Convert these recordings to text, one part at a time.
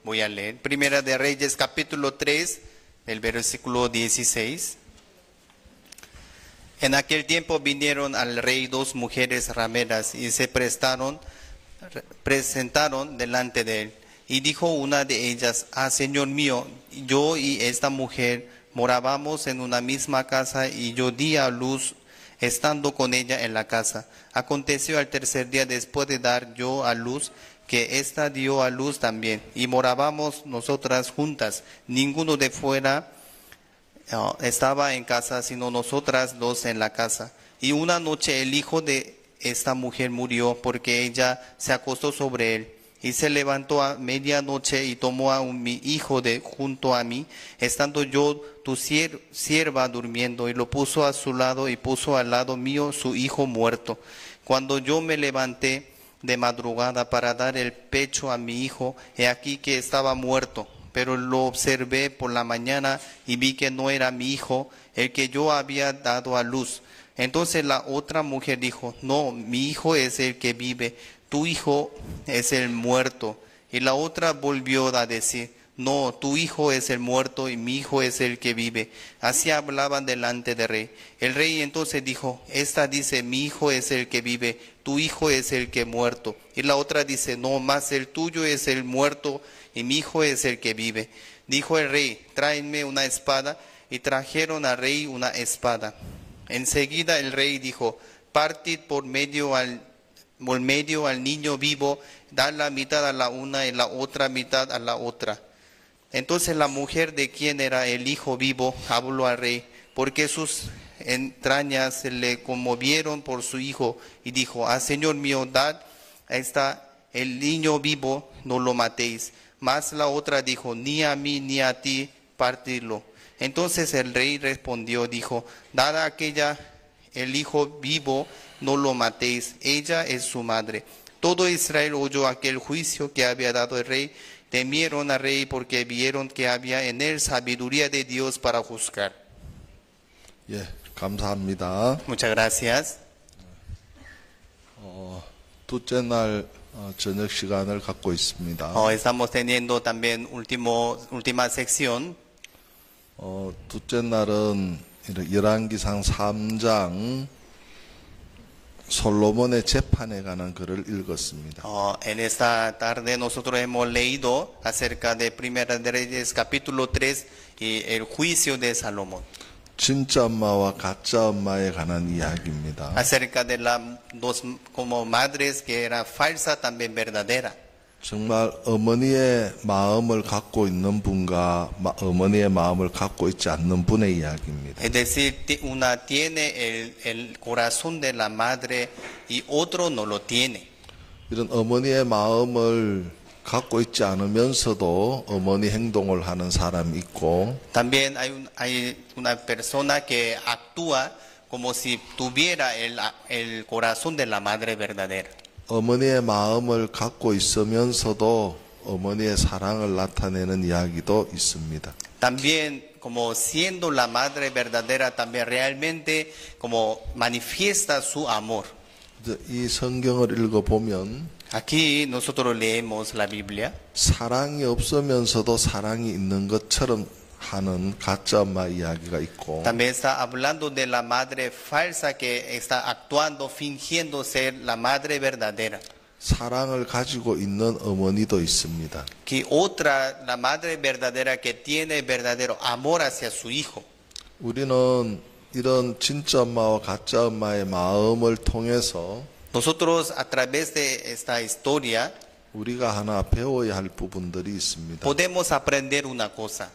Voy a leer. Primera de Reyes, capítulo 3, el versículo 16. En aquel tiempo vinieron al rey dos mujeres rameras y se presentaron delante de él. Y dijo una de ellas: Ah, Señor mío, yo y esta mujer morábamos en una misma casa y yo di a luz estando con ella en la casa. Aconteció al tercer día después de dar yo a luz que ésta dio a luz también, y morábamos nosotras juntas. Ninguno de fuera estaba en casa, sino nosotras dos en la casa. Y una noche el hijo de esta mujer murió, porque ella se acostó sobre él. Y se levantó a medianoche y tomó a mi hijo de junto a mí, estando yo tu sierva durmiendo, y lo puso a su lado y puso al lado mío su hijo muerto. Cuando yo me levanté de madrugada para dar el pecho a mi hijo, he aquí que estaba muerto. Pero lo observé por la mañana y vi que no era mi hijo el que yo había dado a luz. Entonces la otra mujer dijo: No, mi hijo es el que vive, tu hijo es el muerto. Y la otra volvió a decir: No, tu hijo es el muerto y mi hijo es el que vive. Así hablaban delante del rey. El rey entonces dijo: Esta dice: Mi hijo es el que vive, tu hijo es el que muerto. Y la otra dice: No, más el tuyo es el muerto y mi hijo es el que vive. Dijo el rey: Tráenme una espada. Y trajeron al rey una espada. Enseguida el rey dijo: Partid por medio al niño vivo, dar la mitad a la una y la otra mitad a la otra. Entonces la mujer de quien era el hijo vivo habló al rey, porque sus entrañas se le conmovieron por su hijo, y dijo: Ah, Señor mío, dad el niño vivo, no lo matéis. Mas la otra dijo: Ni a mí ni a ti partidlo. Entonces el rey respondió, dijo: Dad a aquella el hijo vivo, no lo matéis, ella es su madre. Todo Israel oyó aquel juicio que había dado el rey. Temieron al rey porque vieron que había en él sabiduría de Dios para juzgar. 예, 감사합니다. Muchas gracias. 둘째 날 저녁 시간을 갖고 있습니다. Estamos teniendo también última sección. 둘째 날은 열왕기상 3장 솔로몬의 재판에 관한 글을 읽었습니다. En esta tarde nosotros hemos leído acerca de Primera de Reyes capítulo 3 y el juicio de Salomón. 진짜 엄마와 가짜 엄마에 관한 이야기입니다. Acerca de las dos como madres que era falsa también verdadera. 정말 어머니의 마음을 갖고 있는 분과 어머니의 마음을 갖고 있지 않는 분의 이야기입니다. Es decir, una tiene el corazón de la madre y otro no lo tiene. 이런 어머니의 마음을 갖고 있지 않으면서도 어머니 행동을 하는 사람이 있고, También hay una persona que actúa como si tuviera el corazón de la madre verdadera. 어머니의 마음을 갖고 있으면서도 어머니의 사랑을 나타내는 이야기도 있습니다. También como siendo la madre verdadera, también realmente como manifiesta su amor. 이 성경을 읽어보면 Aquí nosotros leemos la Biblia. 사랑이 없으면서도 사랑이 있는 것처럼 하는 가짜 엄마 이야기가 있고, También está hablando de la madre falsa que está actuando, fingiendo ser la madre verdadera. 사랑을 가지고 있는 어머니도 있습니다. Que otra, la madre verdadera que tiene verdadero amor hacia su hijo. 우리는 이런 진짜 엄마와 가짜 엄마의 마음을 통해서 Nosotros a través de esta historia 우리가 하나 배워야 할 부분들이 있습니다. podemos aprender una cosa.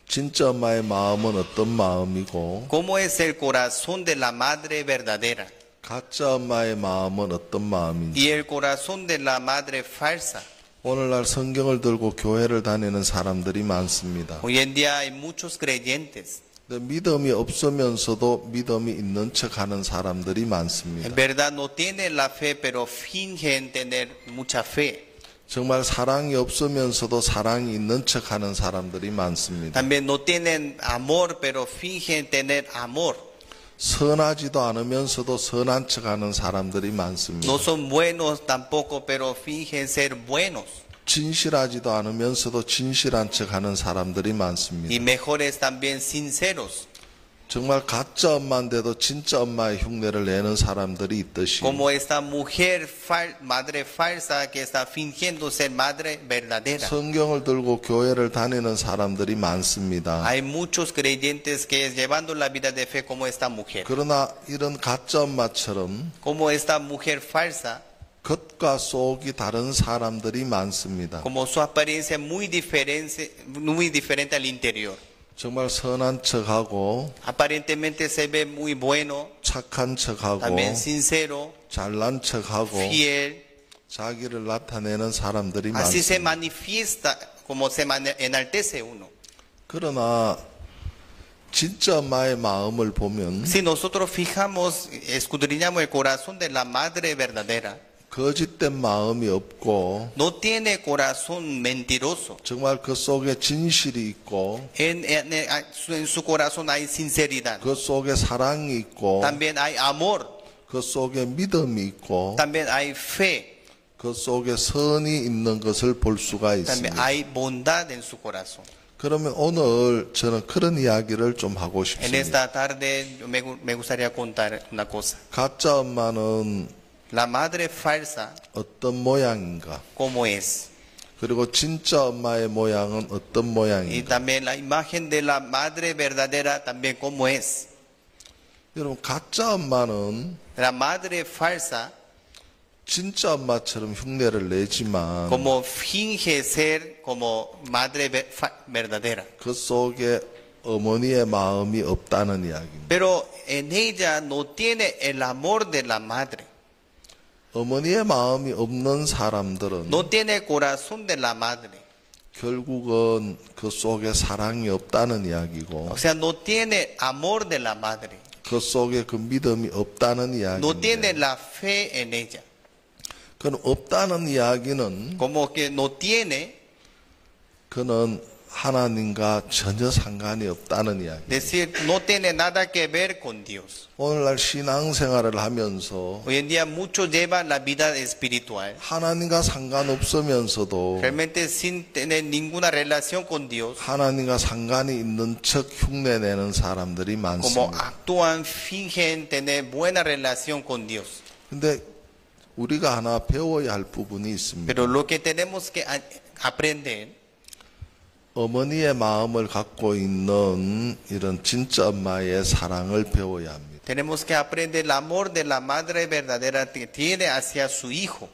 진짜 엄마의 마음은 어떤 마음이고, ¿Cómo es el corazón de la madre verdadera? 가짜 엄마의 마음은 어떤 마음인지. Y el corazón de la madre falsa. 오늘날 성경을 들고 교회를 다니는 사람들이 많습니다. Hoy en día hay muchos creyentes. 믿음이 없으면서도 믿음이 있는 척하는 사람들이 많습니다. En verdad no tienen la fe, pero fingen tener mucha fe. 정말 사랑이 없으면서도 사랑이 있는 척하는 사람들이 많습니다. También no tienen amor, pero fingen tener amor. 선하지도 않으면서도 선한 척하는 사람들이 많습니다. No son buenos tampoco, pero fingen ser buenos. 진실하지도 않으면서도 진실한 척하는 사람들이 y 많습니다. mejores también sinceros. 정말 가짜 엄마인데도 진짜 엄마의 흉내를 내는 사람들이 있듯이 Como esta mujer, madre falsa que está fingiendo ser madre verdadera. 성경을 들고 교회를 다니는 사람들이 많습니다. Hay muchos creyentes que llevando la vida de fe como esta mujer. 그러나 이런 가짜 엄마처럼 Como esta mujer falsa, 겉과 속이 다른 사람들이 많습니다. como su apariencia muy diferente al interior. 정말 선한 척하고 Aparentemente se ve muy bueno, 착한 척하고 también sincero, 잘난 척하고 fiel. 자기를 나타내는 사람들이 Así se 많습니다. manifiesta, como se enaltece uno. 그러나 진짜 엄마의 마음을 보면 Si nosotros fijamos, escudriñamos el corazón de la madre verdadera, 거짓된 마음이 없고 no tiene corazón mentiroso. 정말 그 속에 진실이 있고 En su corazón hay sinceridad. 그 속에 사랑이 있고 También hay amor. 그 속에 믿음이 있고 También hay fe. 그 속에 선이 있는 것을 볼 수가 También 있습니다. hay bondad en su corazón. 그러면 오늘 저는 그런 이야기를 좀 하고 En 싶습니다. esta tarde me gustaría contar una cosa. 가짜 엄마는 La madre falsa, 어떤 모양인가? ¿cómo es? 그리고 진짜 엄마의 모양은 어떤 Y 모양인가? también la imagen de la madre verdadera, también cómo es. 여러분 가짜 엄마는 La madre falsa, 진짜 엄마처럼 흉내를 내지만 como finge ser como madre verdadera. 그 속에 어머니의 마음이 없다는 이야기입니다. Pero en ella no tiene el amor de la madre. 어머니의 마음이 없는 사람들은 No tiene corazón de la madre. 결국은 그 속에 사랑이 없다는 이야기고 O sea, no tiene amor de la madre. 그 속에 그 믿음이 없다는 No tiene 이야기인데 la fe en ella. 그는 없다는 이야기는 Como que no tiene, 그는 하나님과 전혀 상관이 없다는 이야기. decir, no tiene nada que ver con Dios. 오늘날 신앙생활을 하면서 Hoy en día muchos llevan la vida espiritual, 하나님과 상관없으면서도 realmente sin tener ninguna relación con Dios, 하나님과 상관이 있는 척 흉내내는 사람들이 como 많습니다. actúan, fingen tener buena relación con Dios. 근데 우리가 하나 배워야 할 부분이 있습니다. Pero lo que tenemos que aprender, 어머니의 마음을 갖고 있는 이런 진짜 엄마의 사랑을 배워야 합니다. tenemos que aprender el amor de la madre verdadera que tiene hacia su hijo.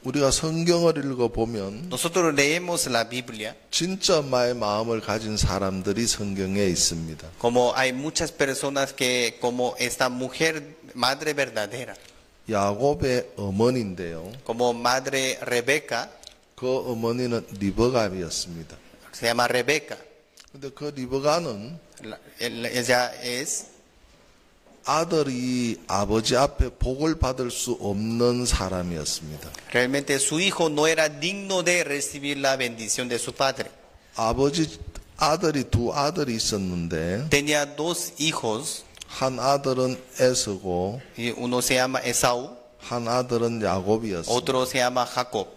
우리가 성경을 읽어보면 Nosotros leemos la Biblia, 진짜 엄마의 마음을 가진 사람들이 성경에 있습니다. como hay muchas personas que, como esta mujer, madre verdadera, 야곱의 어머니인데요. como madre Rebeca, 그 어머니는 리버가이었습니다. se llama Rebeca. 근데 그 리버가는 Ella es, 아들이 아버지 앞에 복을 받을 수 없는 사람이었습니다. realmente su hijo no era digno de recibir la bendición de su padre. 아들이 두 아들이 있었는데 Tenía dos hijos, 한 아들은 에서고 y uno se llama Esaú, 한 아들은 야곱이었습니다. otro se llama Jacob.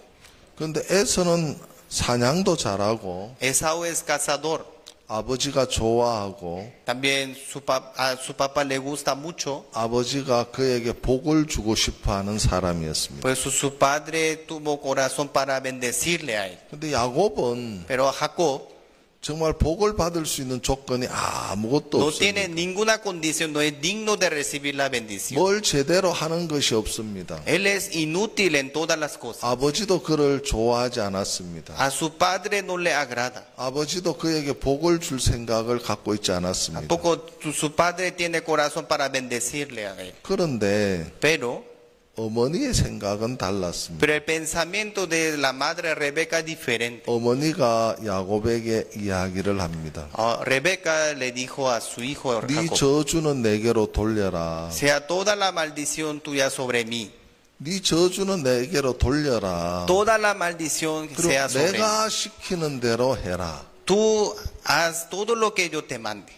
그런데 에서는 사냥도 잘하고 Esaú es cazador. 아버지가 좋아하고 También a su papá le gusta mucho, 아버지가 그에게 복을 주고 싶어하는 사람이었습니다. pues su padre tuvo corazón para bendecirle a él. 근데 야곱은 Pero Jacob 정말 복을 받을 수 있는 조건이 아무것도 no 없습니다. tiene ninguna condición, no es digno de recibir la bendición. 뭘 제대로 하는 것이 없습니다. Él es inútil en todas las cosas. 아버지도 그를 좋아하지 않았습니다. A su padre no le agrada. 아버지도 그에게 복을 줄 생각을 갖고 있지 않았습니다. Tampoco su padre tiene corazón para bendecirle a él. 그런데 Pero 어머니의 생각은 달랐습니다. el pensamiento de la madre Rebeca es diferente. 어머니가 야곱에게 이야기를 합니다. Rebeca le dijo a su hijo 네 Jacob, 저주는 내게로 돌려라. sea toda la maldición tuya sobre mí. 네 저주는 내게로 돌려라. Toda la maldición 그리고 sea sobre mí. 내가 시키는 대로 해라. Tú haz todo lo que yo te mande.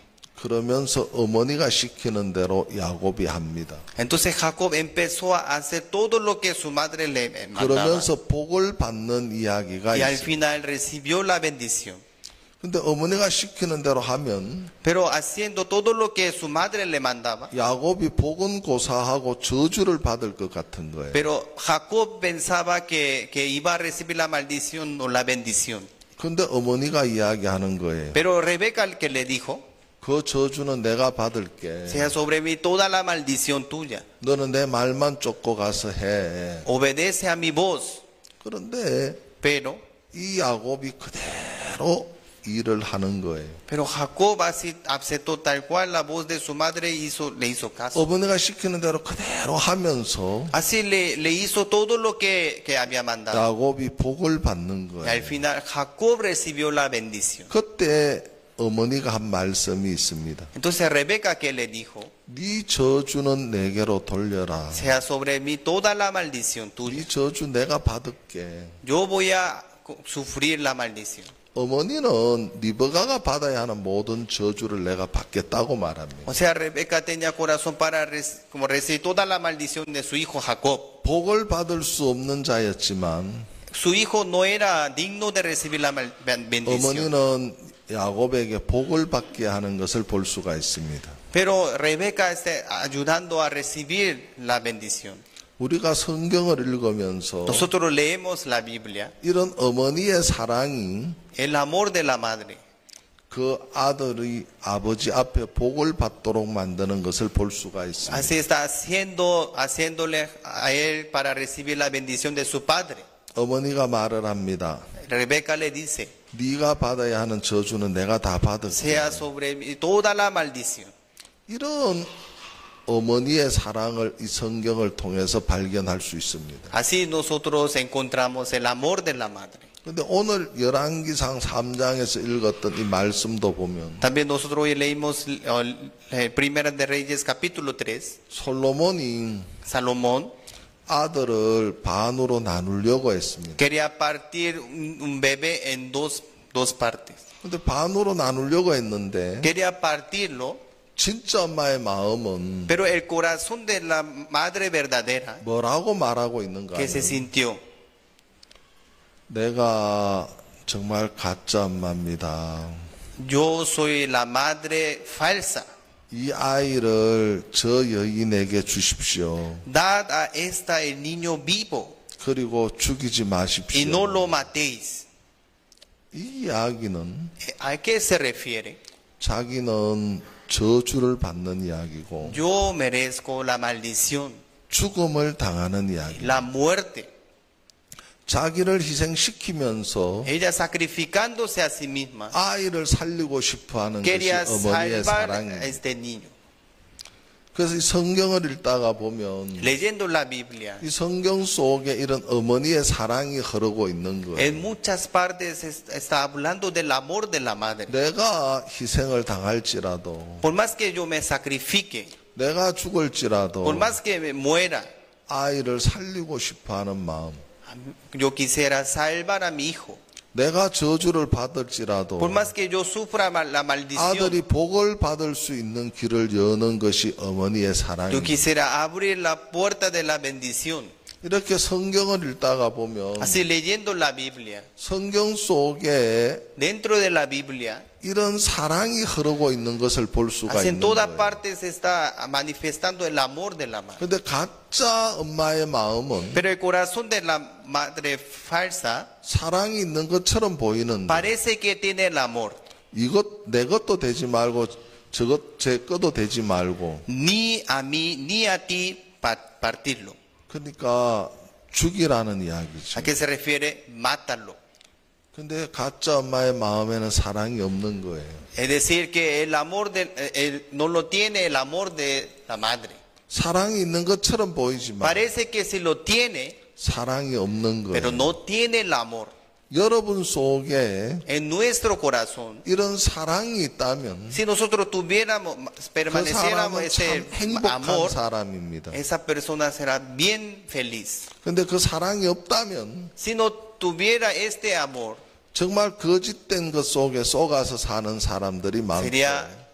그러면서 어머니가 시키는 대로 야곱이 합니다. Entonces Jacob empezó a hacer todo lo que su madre le mandaba. 그러면서 복을 받는 이야기가 Y al 있습니다. final recibió la bendición. 근데 어머니가 시키는 대로 하면 Pero haciendo todo lo que su madre le mandaba. 야곱이 복은 고사하고 저주를 받을 것 같은 거예요. Pero Jacob pensaba que iba a recibir la maldición o la bendición. 근데 어머니가 이야기하는 거예요. Pero Rebeca que le dijo, 그 저주는 내가 받을게. sea sobre mí toda la maldición tuya. 너는 내 말만 쫓고 가서 해. Obedece a mi voz. 그런데 Pero 이 야곱이 그대로 일을 하는 거예요. Jacob así aceptó tal cual la voz de su madre y le hizo caso. 어머니가 시키는 대로 그대로 하면서 Así le hizo todo lo que había mandado. 야곱이 복을 받는 Y al 거예요. final Jacob recibió la bendición. 그때 어머니가 한 말씀이 있습니다. Entonces Rebeca que le dijo, 네 저주는 내게로 돌려라. sea sobre mí toda la maldición tuya. 네 저주 내가 받을게. Yo voy a sufrir la maldición. 어머니는 리브가가 받아야 하는 모든 저주를 내가 받겠다고 말합니다. O sea, Rebeca tenía corazón para como recibir toda la maldición de su hijo Jacob. 복을 받을 수 없는 자였지만 Su hijo no era digno de recibir la bendición. 어머니는 야곱에게 복을 받게 하는 것을 볼 수가 있습니다. Pero Rebeca está ayudando a recibir la bendición. 우리가 성경을 읽으면서 Nosotros leemos la Biblia, 이런 어머니의 사랑이 el amor de la madre. 그 아들이 아버지 앞에 복을 받도록 만드는 것을 볼 수가 있습니다. Así está haciéndole a él para recibir la bendición de su padre. 어머니가 말을 합니다. Rebeca le dice, 네가 받아야 하는 저주는 내가 다 받을게. sea sobre mí toda la maldición. 이런 어머니의 사랑을 이 성경을 통해서 발견할 수 있습니다. Así nosotros encontramos el amor de la madre. 그런데 오늘 열왕기상 3장에서 읽었던 이 말씀도 보면 También nosotros hoy leímos Primera de Reyes capítulo 3. 솔로몬이 Salomón 아들을 반으로 나누려고 했습니다. quería partir un bebé en dos partes. 그런데 반으로 나누려고 했는데 Quería partirlo, 진짜 엄마의 마음은 pero el corazón de la madre verdadera 뭐라고 말하고 있는가 que se 하면 sintió, 내가 정말 가짜 엄마입니다. yo soy la madre falsa. 이 아이를 저 여인에게 주십시오. Dad a esta el niño vivo 그리고 죽이지 y no 마십시오. lo matéis. 이 이야기는 ¿A qué se refiere? 자기는 저주를 받는 이야기고 Yo merezco la maldición, 죽음을 당하는 이야기. la muerte. 자기를 희생시키면서 Ella sacrificándose a sí misma 아이를 살리고 싶어하는 것이 quería 어머니의 salvar a 사랑입니다. este niño. 그래서 이 성경을 읽다가 보면 Leyendo la Biblia, 이 성경 속에 이런 어머니의 사랑이 흐르고 있는 거예요. en muchas partes está hablando del amor de la madre. 내가 희생을 당할지라도 Por más que yo me sacrifique, 내가 죽을지라도 por más que me muera, 아이를 살리고 싶어하는 마음, yo quisiera salvar a mi hijo. 내가 저주를 받을지라도 Por más que yo sufra la 아들이 maldición, 복을 받을 수 있는 길을 여는 것이 어머니의 yo 사랑입니다. quisiera abrir la puerta de la bendición. 이렇게 성경을 읽다가 보면 Así leyendo la Biblia, 성경 속에 dentro de la Biblia, 이런 사랑이 흐르고 있는 것을 볼 수가 así en 있는 todas 거예요. partes se está manifestando el amor de la madre. 그런데 가짜 엄마의 마음은 Pero el corazón de la madre falsa 사랑이 있는 것처럼 보이는데 parece que tiene el amor. 이것 내 것도 되지 말고 저것 제 것도 되지 말고 Ni a mí ni a ti partirlo. 그러니까 죽이라는 이야기죠. ¿A qué se refiere? Mátalo. 근데 가짜 엄마의 마음에는 사랑이 없는 거예요. Es decir, que el amor no lo tiene el amor de la madre. 사랑이 있는 것처럼 보이지만 Parece que sí lo tiene, 사랑이 없는 pero 거예요. no tiene el amor. 여러분 속에 En nuestro corazón, 이런 사랑이 있다면 si nosotros tuviéramos, 그 permaneciéramos 사람은 참 ese 행복한 amor, 사람입니다. esa persona será bien feliz. 근데 그 사랑이 없다면 Si no tuviera este amor, 정말 거짓된 것 속에 속아서 사는 사람들이 sería 많고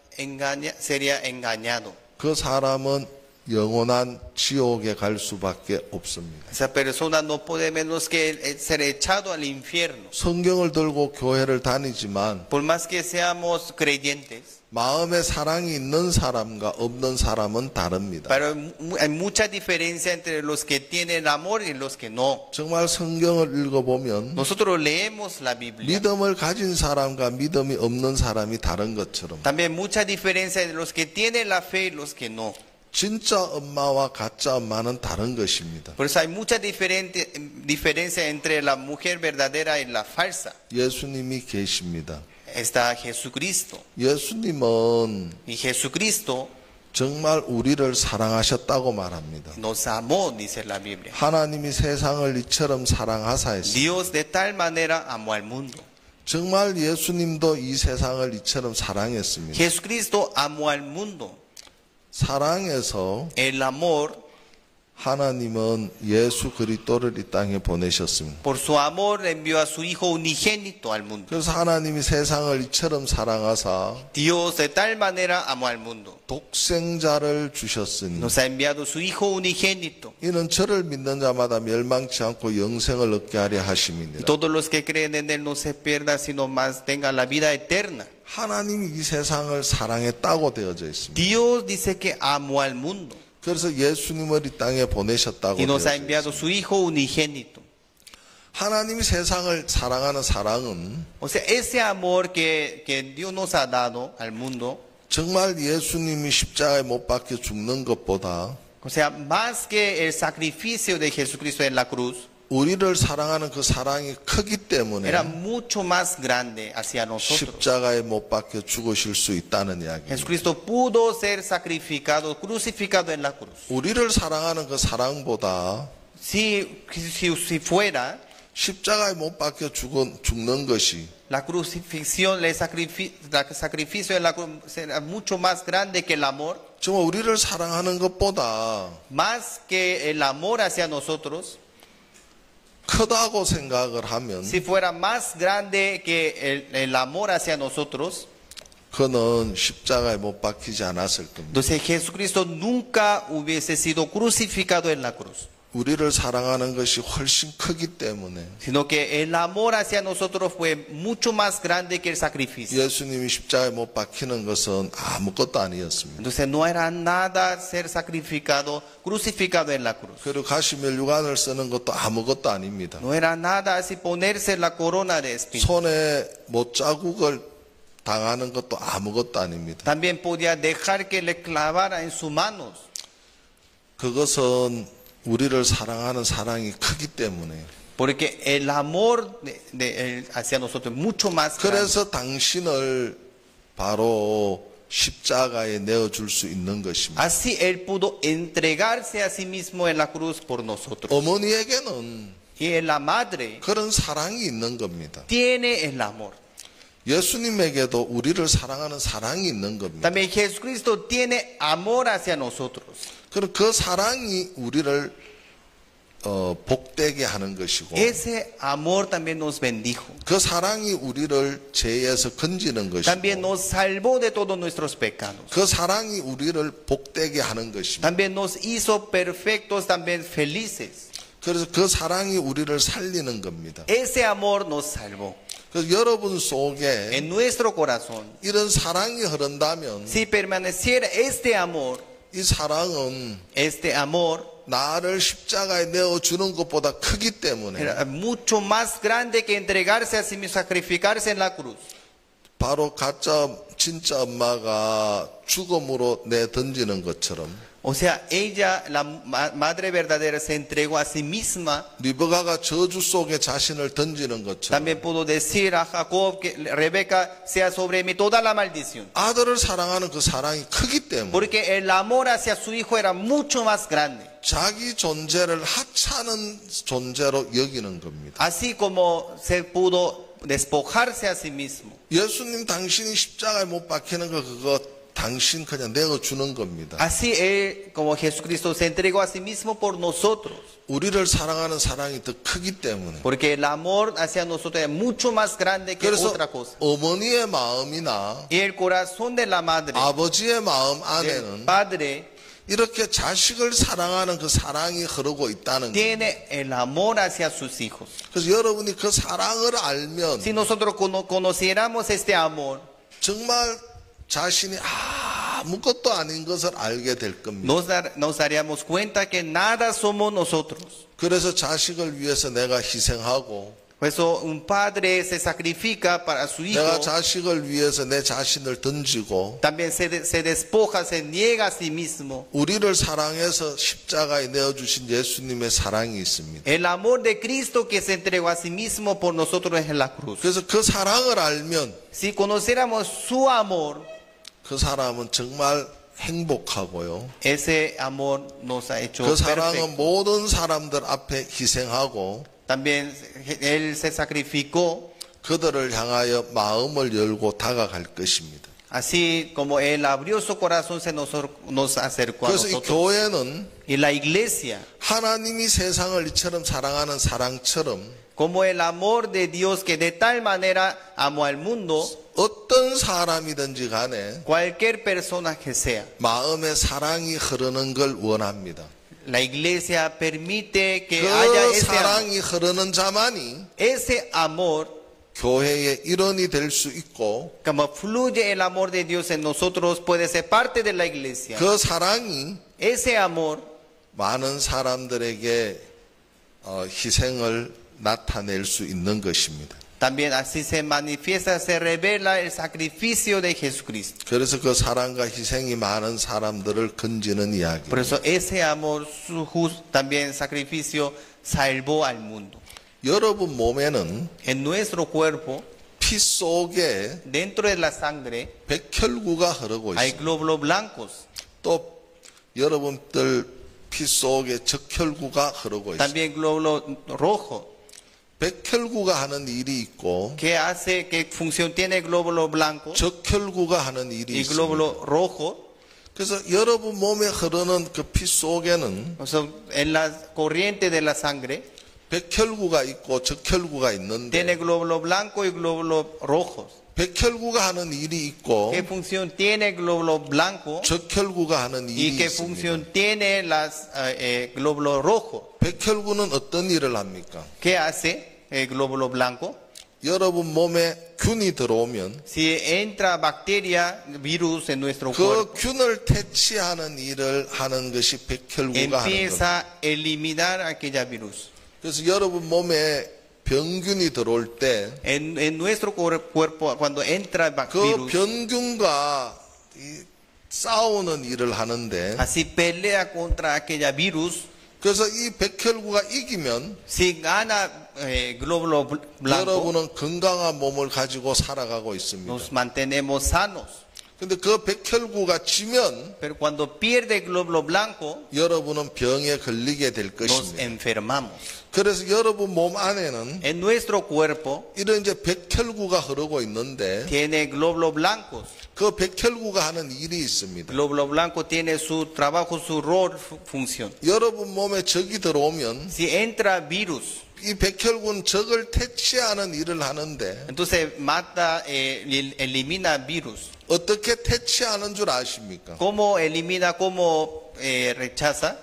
sería engañado. 그 사람은 영원한 지옥에 갈 수밖에 없습니다. Esa persona no puede menos que ser echado al infierno. 성경을 들고 교회를 다니지만 Por más que seamos creyentes, 마음에 사랑이 있는 사람과 없는 사람은 다릅니다. pero hay mucha diferencia entre los que tienen amor y los que no. 정말 성경을 읽어보면 Nosotros leemos la Biblia. 믿음을 가진 사람과 믿음이 없는 사람이 다른 것처럼 También mucha diferencia entre los que tienen la fe y los que no. 진짜 엄마와 가짜 엄마는 다른 것입니다. Por eso hay mucha diferencia entre la mujer verdadera y la falsa. 예수님이 계십니다. Está Jesucristo. 예수님은 Y Jesucristo 정말 우리를 사랑하셨다고 말합니다. nos amó, dice la Biblia. 하나님이 세상을 이처럼 사랑하사 했습니다. Dios de tal manera amó al mundo. 정말 예수님도 이 세상을 이처럼 사랑했습니다. Jesucristo amó al mundo. 사랑해서 El amor, 하나님은 예수 그리스도를 이 땅에 보내셨습니다. por su amor, envió a su Hijo unigénito al mundo. 그래서 하나님이 세상을 이처럼 사랑하사 Dios de tal manera amó al mundo. 독생자를 주셨으니 Nos ha enviado su Hijo unigénito. 이는 저를 믿는 자마다 멸망치 않고 영생을 얻게 하려 Y 하심이니라. todos los que creen en Él no se pierdan, sino más tengan la vida eterna. 하나님이 이 세상을 사랑했다고 되어져 있습니다. Dios dice que amó al mundo. 그래서 예수님을 이 땅에 보내셨다고 Y nos ha 되어져 enviado 있습니다. su Hijo unigénito. 하나님이 세상을 사랑하는 사랑은 O sea, ese amor que Dios nos ha dado al mundo, 정말 예수님이 십자가에 못 박혀 죽는 것보다 o sea, más que el sacrificio de Jesucristo en la cruz, 우리를 사랑하는 그 사랑이 크기 때문에 era mucho más grande hacia nosotros. 십자가에 못 박혀 죽으실 수 있다는 이야기입니다. Jesucristo pudo ser sacrificado, crucificado en la cruz. 우리를 사랑하는 그 사랑보다 Si fuera 십자가에 못 박혀 죽는 것이 la crucifixión, el sacrificio en la cruz era mucho más grande que el amor, 정말 우리를 사랑하는 것보다 más que el amor hacia nosotros, 크다고 생각을 하면 si fuera más grande que el amor hacia nosotros, 그는 십자가에 못 박히지 않았을 겁니다. entonces Jesucristo nunca hubiese sido crucificado en la cruz, 우리를 사랑하는 것이 훨씬 크기 때문에 sino que el amor hacia nosotros fue mucho más grande que el sacrificio. 예수님이 십자가에 못 박히는 것은 아무것도 아니었습니다. Entonces no era nada ser sacrificado, crucificado en la cruz. 그리고 가시멜 유관을 쓰는 것도 아무것도 아닙니다. No era nada así ponerse la corona de espinas. 손에 못자국을 당하는 것도 아무것도 아닙니다. También podía dejar que le clavara en sus manos. 그것은 우리를 사랑하는 사랑이 크기 때문에 Porque el amor de él hacia nosotros es mucho más grande. 그래서 당신을 바로 십자가에 내어줄 수 있는 것입니다. Así él pudo entregarse a sí mismo en la cruz por nosotros. 어머니에게는 Y la madre 그런 사랑이 있는 겁니다. tiene el amor. 예수님에게도 우리를 사랑하는 사랑이 있는 겁니다. También Jesucristo tiene amor hacia nosotros. 그럼 그 사랑이 우리를 복되게 하는 것이고 Ese amor también nos bendijo. 그 사랑이 우리를 죄에서 건지는 También 것이고 nos salvó de todos nuestros pecados. 그 사랑이 우리를 복되게 하는 것입니다. También nos hizo perfectos, también felices. 그래서 그 사랑이 우리를 살리는 겁니다. Ese amor nos salvó. 그래서 여러분 속에 En nuestro corazón, 이런 사랑이 흐른다면 si permaneciera este amor, 이 사랑은 este amor 나를 십자가에 내어주는 것보다 크기 때문에 era mucho más grande que entregarse a sí mismo, sacrificarse en la cruz. 바로 가짜 진짜 엄마가 죽음으로 내던지는 것처럼 O sea, ella, la madre verdadera, se entregó a sí misma. 리브가가 저주 속에 자신을 던지는 것처럼 También pudo decir a Jacob que Rebeca sea sobre mí toda la maldición. 아들을 사랑하는 그 사랑이 크기 때문에 Porque el amor hacia su hijo era mucho más grande. 자기 존재를 하찮은 존재로 여기는 겁니다. Así como se pudo despojarse a sí mismo. 예수님 당신이 십자가에 못 박히는 거 그거 당신 그냥 내어주는 겁니다. Así Él, como Jesucristo, se entregó a sí mismo por nosotros. 우리를 사랑하는 사랑이 더 크기 때문에. Porque el amor hacia nosotros es mucho más grande que 그래서 otra cosa. 어머니의 마음이나 Y el corazón de la madre, 아버지의 마음 del 안에는 padre, 이렇게 자식을 사랑하는 그 사랑이 흐르고 있다는 거예요. tiene el amor hacia sus hijos. 그래서 여러분이 그 사랑을 알면 Si nosotros conociéramos este amor, 정말 자신이 아무것도 아닌 것을 알게 될 겁니다. nos daríamos cuenta que nada somos nosotros. 그래서 자식을 위해서 내가 희생하고 Por eso un padre se sacrifica para su hijo, 내가 자식을 위해서 내 자신을 던지고 también se despoja, se niega a sí mismo. 우리를 사랑해서 십자가에 내어주신 예수님의 사랑이 있습니다. El amor de Cristo que se entregó a sí mismo por nosotros en la cruz. 그래서 그 사랑을 알면 Si conociéramos su amor, 그 사람은 정말 행복하고요. ese amor nos ha hecho 그 perfectos. 사랑은 모든 사람들 앞에 희생하고 También Él se sacrificó, 그들을 향하여 마음을 열고 다가갈 것입니다. así como Él abrió su corazón, nos acercó a 그래서 이 nosotros. 교회는 Y la iglesia, 하나님이 세상을 이처럼 사랑하는 사랑처럼 como el amor de Dios que de tal manera amó al mundo, 어떤 사람이든지 간에 cualquier persona que sea, 마음의 사랑이 흐르는 걸 원합니다. la iglesia permite que haya 그 사랑이 흐르는 자만이 ese amor, 교회의 일원이 될 수 있고 como fluye el amor de Dios en nosotros, puede ser parte de la iglesia. 그 사랑이 Ese amor 많은 사람들에게 희생을 나타낼 수 있는 것입니다. también así se manifiesta, se revela el sacrificio de Jesucristo. 그래서 그 사랑과 희생이 많은 사람들을 건지는 이야기. Por eso ese amor, también sacrificio, salvó al mundo. 여러분 몸에는 En nuestro cuerpo, 피 속에 dentro de la sangre, 백혈구가 흐르고 hay 있습니다. glóbulos blancos. 또 여러분들 피 속에 적혈구가 흐르고 있습니다. También glóbulos rojos. 백혈구가 하는 일이 있고 ¿Qué hace? ¿Qué función tiene el glóbulo blanco 적혈구가 하는 일이 y 있습니다. glóbulo rojo? 그래서 여러분 몸에 흐르는 그 피 속에는 O sea, en la corriente de la sangre 백혈구가 있고 적혈구가 있는데 tiene glóbulo blanco y glóbulos rojos. 백혈구가 하는 일이 있고 ¿Qué función tiene el glóbulo blanco 적혈구가 하는 y 일이 qué 있습니다. función tiene las glóbulos rojos? 백혈구는 어떤 일을 합니까? ¿Qué hace el glóbulo blanco? 여러분 몸에 균이 들어오면 Si entra bacteria, virus en nuestro 그 cuerpo, 균을 퇴치하는 일을 하는 것이 백혈구가 하는 겁니다. empieza a eliminar aquella virus. 그래서 여러분 몸에 병균이 들어올 때 En nuestro cuerpo, cuando entra el 그 virus, 병균과 싸우는 일을 하는데 así pelea contra aquella virus. 그래서 이 백혈구가 이기면 Si gana glóbulo blanco, 여러분은 건강한 몸을 가지고 살아가고 있습니다. nos mantenemos sanos. 근데 그 백혈구가 지면 Pero cuando pierde el glóbulo blanco, 여러분은 병에 걸리게 될 nos 것입니다. enfermamos. 그래서 여러분 몸 안에는 En nuestro cuerpo 이런 이제 백혈구가 흐르고 있는데 tiene glóbulos blancos. 그 백혈구가 하는 일이 있습니다. Glóbulo blanco tiene su trabajo, su rol, función. 여러분 몸에 적이 들어오면 Si entra virus, 이 백혈구는 적을 퇴치하는 일을 하는데 entonces mata, elimina virus. 어떻게 퇴치하는 줄 아십니까? ¿Cómo elimina, cómo rechaza?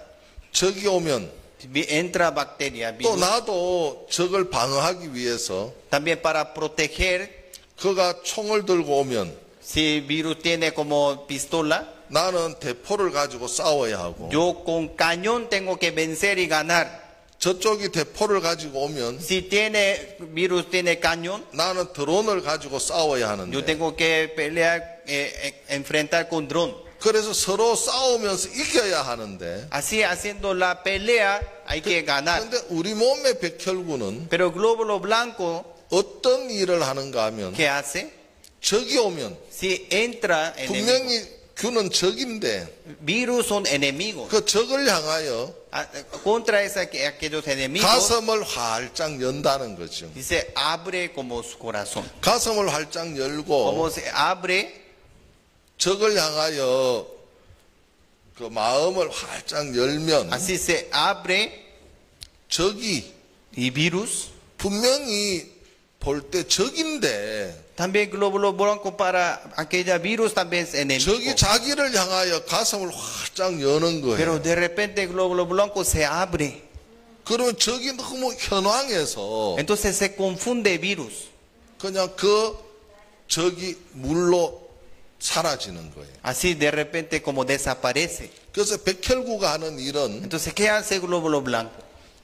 적이 오면 Entra bacteria, 또 virus. 나도 적을 방어하기 위해서 También para proteger, 그가 총을 들고 오면 si virus tiene como pistola, 나는 대포를 가지고 싸워야 하고 yo con cañón tengo que vencer y ganar. 저쪽이 대포를 가지고 오면 Si tiene virus, tiene cañón, 나는 드론을 가지고 싸워야 yo 하는데 tengo que pelear, enfrentar con dron. 그래서 서로 싸우면서 이겨야 하는데 Así, haciendo la pelea, hay que ganar. 그런데 우리 몸의 백혈구는 Pero el glóbulo blanco, 어떤 일을 하는가 하면 ¿qué hace? 적이 오면 Si entra enemigo, 분명히 균은 적인데 virus son enemigos. 그 적을 향하여 Contra aquellos enemigos, 가슴을 활짝 연다는 거죠. dice, abre como su corazón. 가슴을 활짝 열고 Como se abre 적을 향하여 그 마음을 활짝 열면 así se abre 적이 y virus, 분명히 볼 때 적인데 también glóbulo blanco para aquella virus también es enemigo. 적이 자기를 향하여 가슴을 활짝 여는 Pero 거예요. de repente el glóbulo blanco se abre. 그러면 적이 너무 현황해서 Entonces se confunde el virus. 그냥 그 적이 물로 사라지는 거예요. Así de repente como desaparece. 그래서 백혈구가 하는 일은 Entonces, ¿qué hace el glóbulo blanco?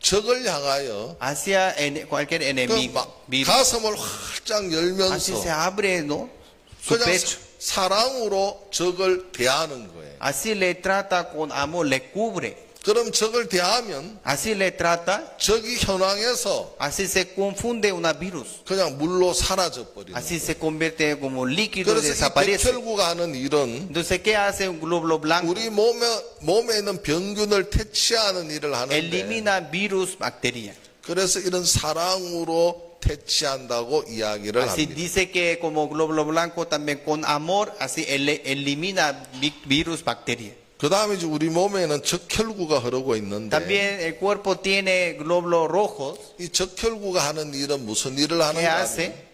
적을 향하여 Hacia cualquier 그 enemigo, virus. 가슴을 활짝 Así 열면서 se abre, ¿no? Su 그냥 pecho. 사랑으로 적을 대하는 거예요. Así le trata con amor, le cubre. 그럼 적을 대하면 Así le trata. 적이 현황해서 Así se confunde una virus. 그냥 물로 사라져 버리는 Así 거예요. se convierte como líquido y 그래서 이 desaparece. 백혈구가 하는 일은 Entonces, ¿qué hace un glóbulo blanco? 우리 몸에 있는 병균을 퇴치하는 일을 하는데 Elimina virus, bacteria. 그래서 이런 사랑으로 퇴치한다고 이야기를 Así 합니다. dice que como glóbulo blanco también con amor, así elimina virus, bacteria. 그 다음에 이제 우리 몸에는 적혈구가 흐르고 있는데 También el cuerpo tiene glóbulos rojos. 이 적혈구가 하는 일은 무슨 일을 ¿Qué 하는가 hace? 하면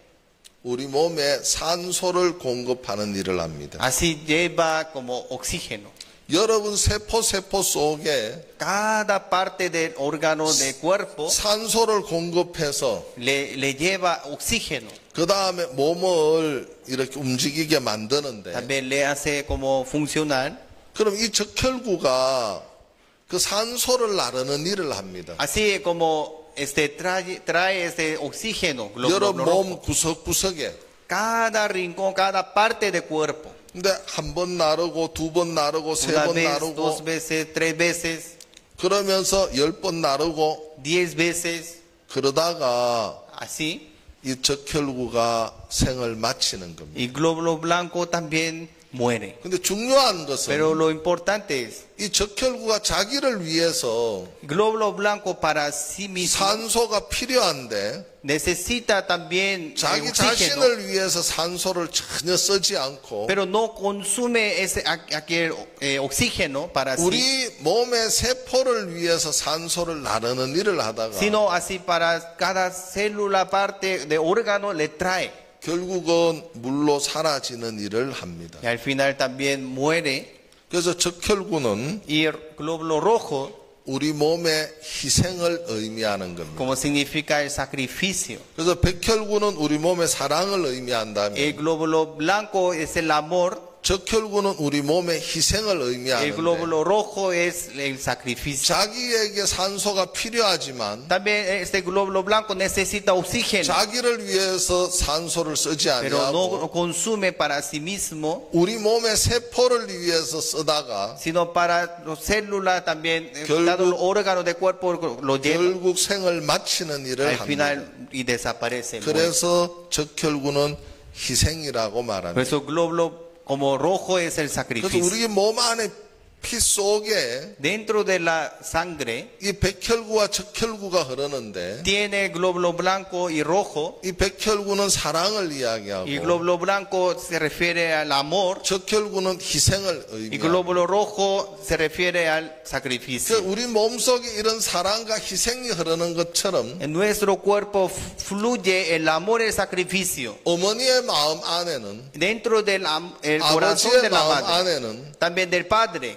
우리 몸에 산소를 공급하는 일을 합니다. Así lleva como oxígeno. 여러분 세포 속에 Cada parte del órgano del cuerpo 산소를 공급해서 le lleva oxígeno. 그 다음에 몸을 이렇게 움직이게 만드는데 También le hace como funcionar. 그럼 이 적혈구가 그 산소를 나르는 일을 합니다. Así como trae este oxígeno, 여러분 glóbulo rojo. 몸 구석구석에 Cada rincón, cada parte del cuerpo. 근데 한 번 나르고 두 번 나르고 세 Una 번 vez, 나르고 dos veces, tres veces, 그러면서 10번 나르고 10 veces. 그러다가 Así. 이 적혈구가 생을 마치는 겁니다. Y glóbulo blanco también muere. 근데 중요한 것은 Pero lo importante es, 이 적혈구가 자기를 위해서 glóbulo blanco para sí mismo 산소가 필요한데 necesita también 자기 oxígeno, 자신을 위해서 산소를 전혀 쓰지 않고 pero no consume aquel oxígeno para sí, 우리 몸의 세포를 위해서 산소를 나르는 일을 하다가 sino así para cada célula, parte de órgano le trae. 결국은 물로 사라지는 일을 합니다. Y al final también muere. 그래서 적혈구는 Y el glóbulo rojo, 우리 몸의 희생을 의미하는 겁니다. como significa el sacrificio. 그래서 백혈구는 우리 몸의 사랑을 El 의미한다면 glóbulo blanco es el amor. 적혈구는 우리 몸의 희생을 El 의미하는데 glóbulo rojo es el sacrificio. 자기에게 산소가 필요하지만 También este glóbulo blanco necesita oxígeno, 자기를 위해서 산소를 쓰지 pero no 아니하고 consume para sí mismo, 우리 몸의 세포를 위해서 쓰다가 sino para las células también, 결국- cada órgano del cuerpo lo lleva 결국 생을 마치는 일을 al 합니다. final y desaparece. muere. 그래서 적혈구는 희생이라고 말합니다. Por eso glóbulo como rojo es el 그래서 sacrificio. 우리 몸 안에 피 속에 Dentro de la sangre 이 백혈구와 적혈구가 흐르는데 tiene glóbulo blanco y rojo. 이 백혈구는 사랑을 Y 이야기하고 glóbulo blanco se refiere al amor. 적혈구는 희생을 Y 의미하고 glóbulo rojo se refiere al 그 sacrificio. 우리 몸속에 이런 사랑과 희생이 흐르는 것처럼 En nuestro cuerpo fluye el amor y el sacrificio. 어머니의 마음 안에는 Dentro del el corazón de 아버지의 la 마음 madre, 안에는 también del padre,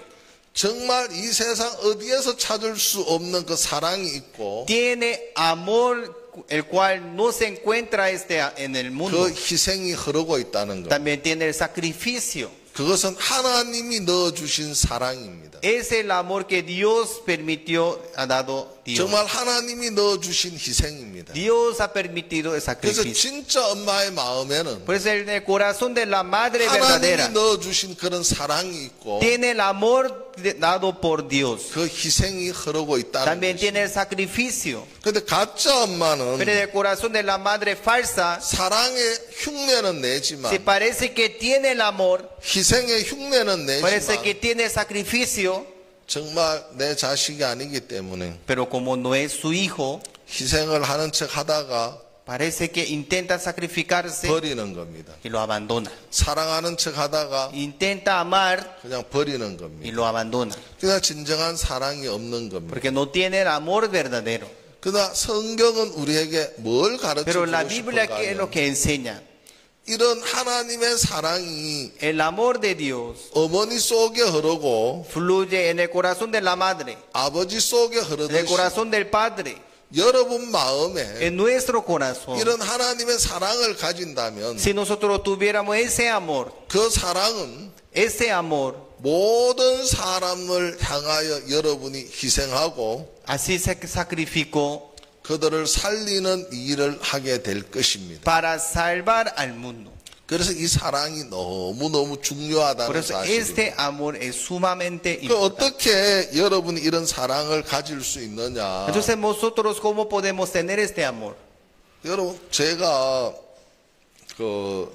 정말 이 세상 어디에서 찾을 수 없는 그 사랑이 있고 tiene amor el cual no se encuentra en el mundo. 그 희생이 흐르고 있다는 것. También tiene el sacrificio. 그것은 하나님이 넣어주신 사랑입니다. Es el amor que Dios permitió, ha dado Dios. 정말 하나님이 넣어주신 희생입니다. Dios ha permitido el 그래서 sacrificio. 진짜 엄마의 마음에는 Por eso en el corazón de la madre 하나님이 verdadera 넣어주신 그런 사랑이 있고 tiene el amor dado por Dios. 그 희생이 흐르고 있다는 También 것입니다. tiene el sacrificio. 그런데 가짜 엄마는 Pero en el corazón de la madre falsa 사랑의 흉내는 se 내지만 parece que tiene el amor, 희생의 흉내는 parece que 내지만 tiene el sacrificio, 정말 내 자식이 아니기 때문에 pero como no es su hijo, 희생을 하는 척 하다가 parece que intenta sacrificarse 버리는 겁니다. y lo abandona. 사랑하는 척 하다가 Intenta amar 그냥 버리는 y 겁니다. lo abandona. 그냥 진정한 사랑이 없는 겁니다. Porque no tiene el amor verdadero. 그러나 성경은 우리에게 뭘 가르쳐 Pero la 주고 Biblia, 싶은가 ¿qué es lo 하면 que enseña? 이런 하나님의 사랑이 El amor de Dios 어머니 속에 흐르고 fluye en el corazón de la madre, 아버지 속에 en el 흐르듯이 corazón del padre, 여러분 마음에 en nuestro corazón. 이런 하나님의 사랑을 가진다면 Si nosotros tuviéramos ese amor, 그 사랑은 ese amor, 모든 사람을 향하여 여러분이 희생하고 así se sacrificó 그들을 살리는 일을 하게 될 것입니다. para salvar al mundo. 그래서 이 사랑이 너무너무 Por 중요하다는 eso 사실입니다. este amor es sumamente 그 importante. 어떻게 여러분이 이런 사랑을 가질 수 있느냐? Entonces nosotros cómo podemos tener este amor. 여러분 제가 그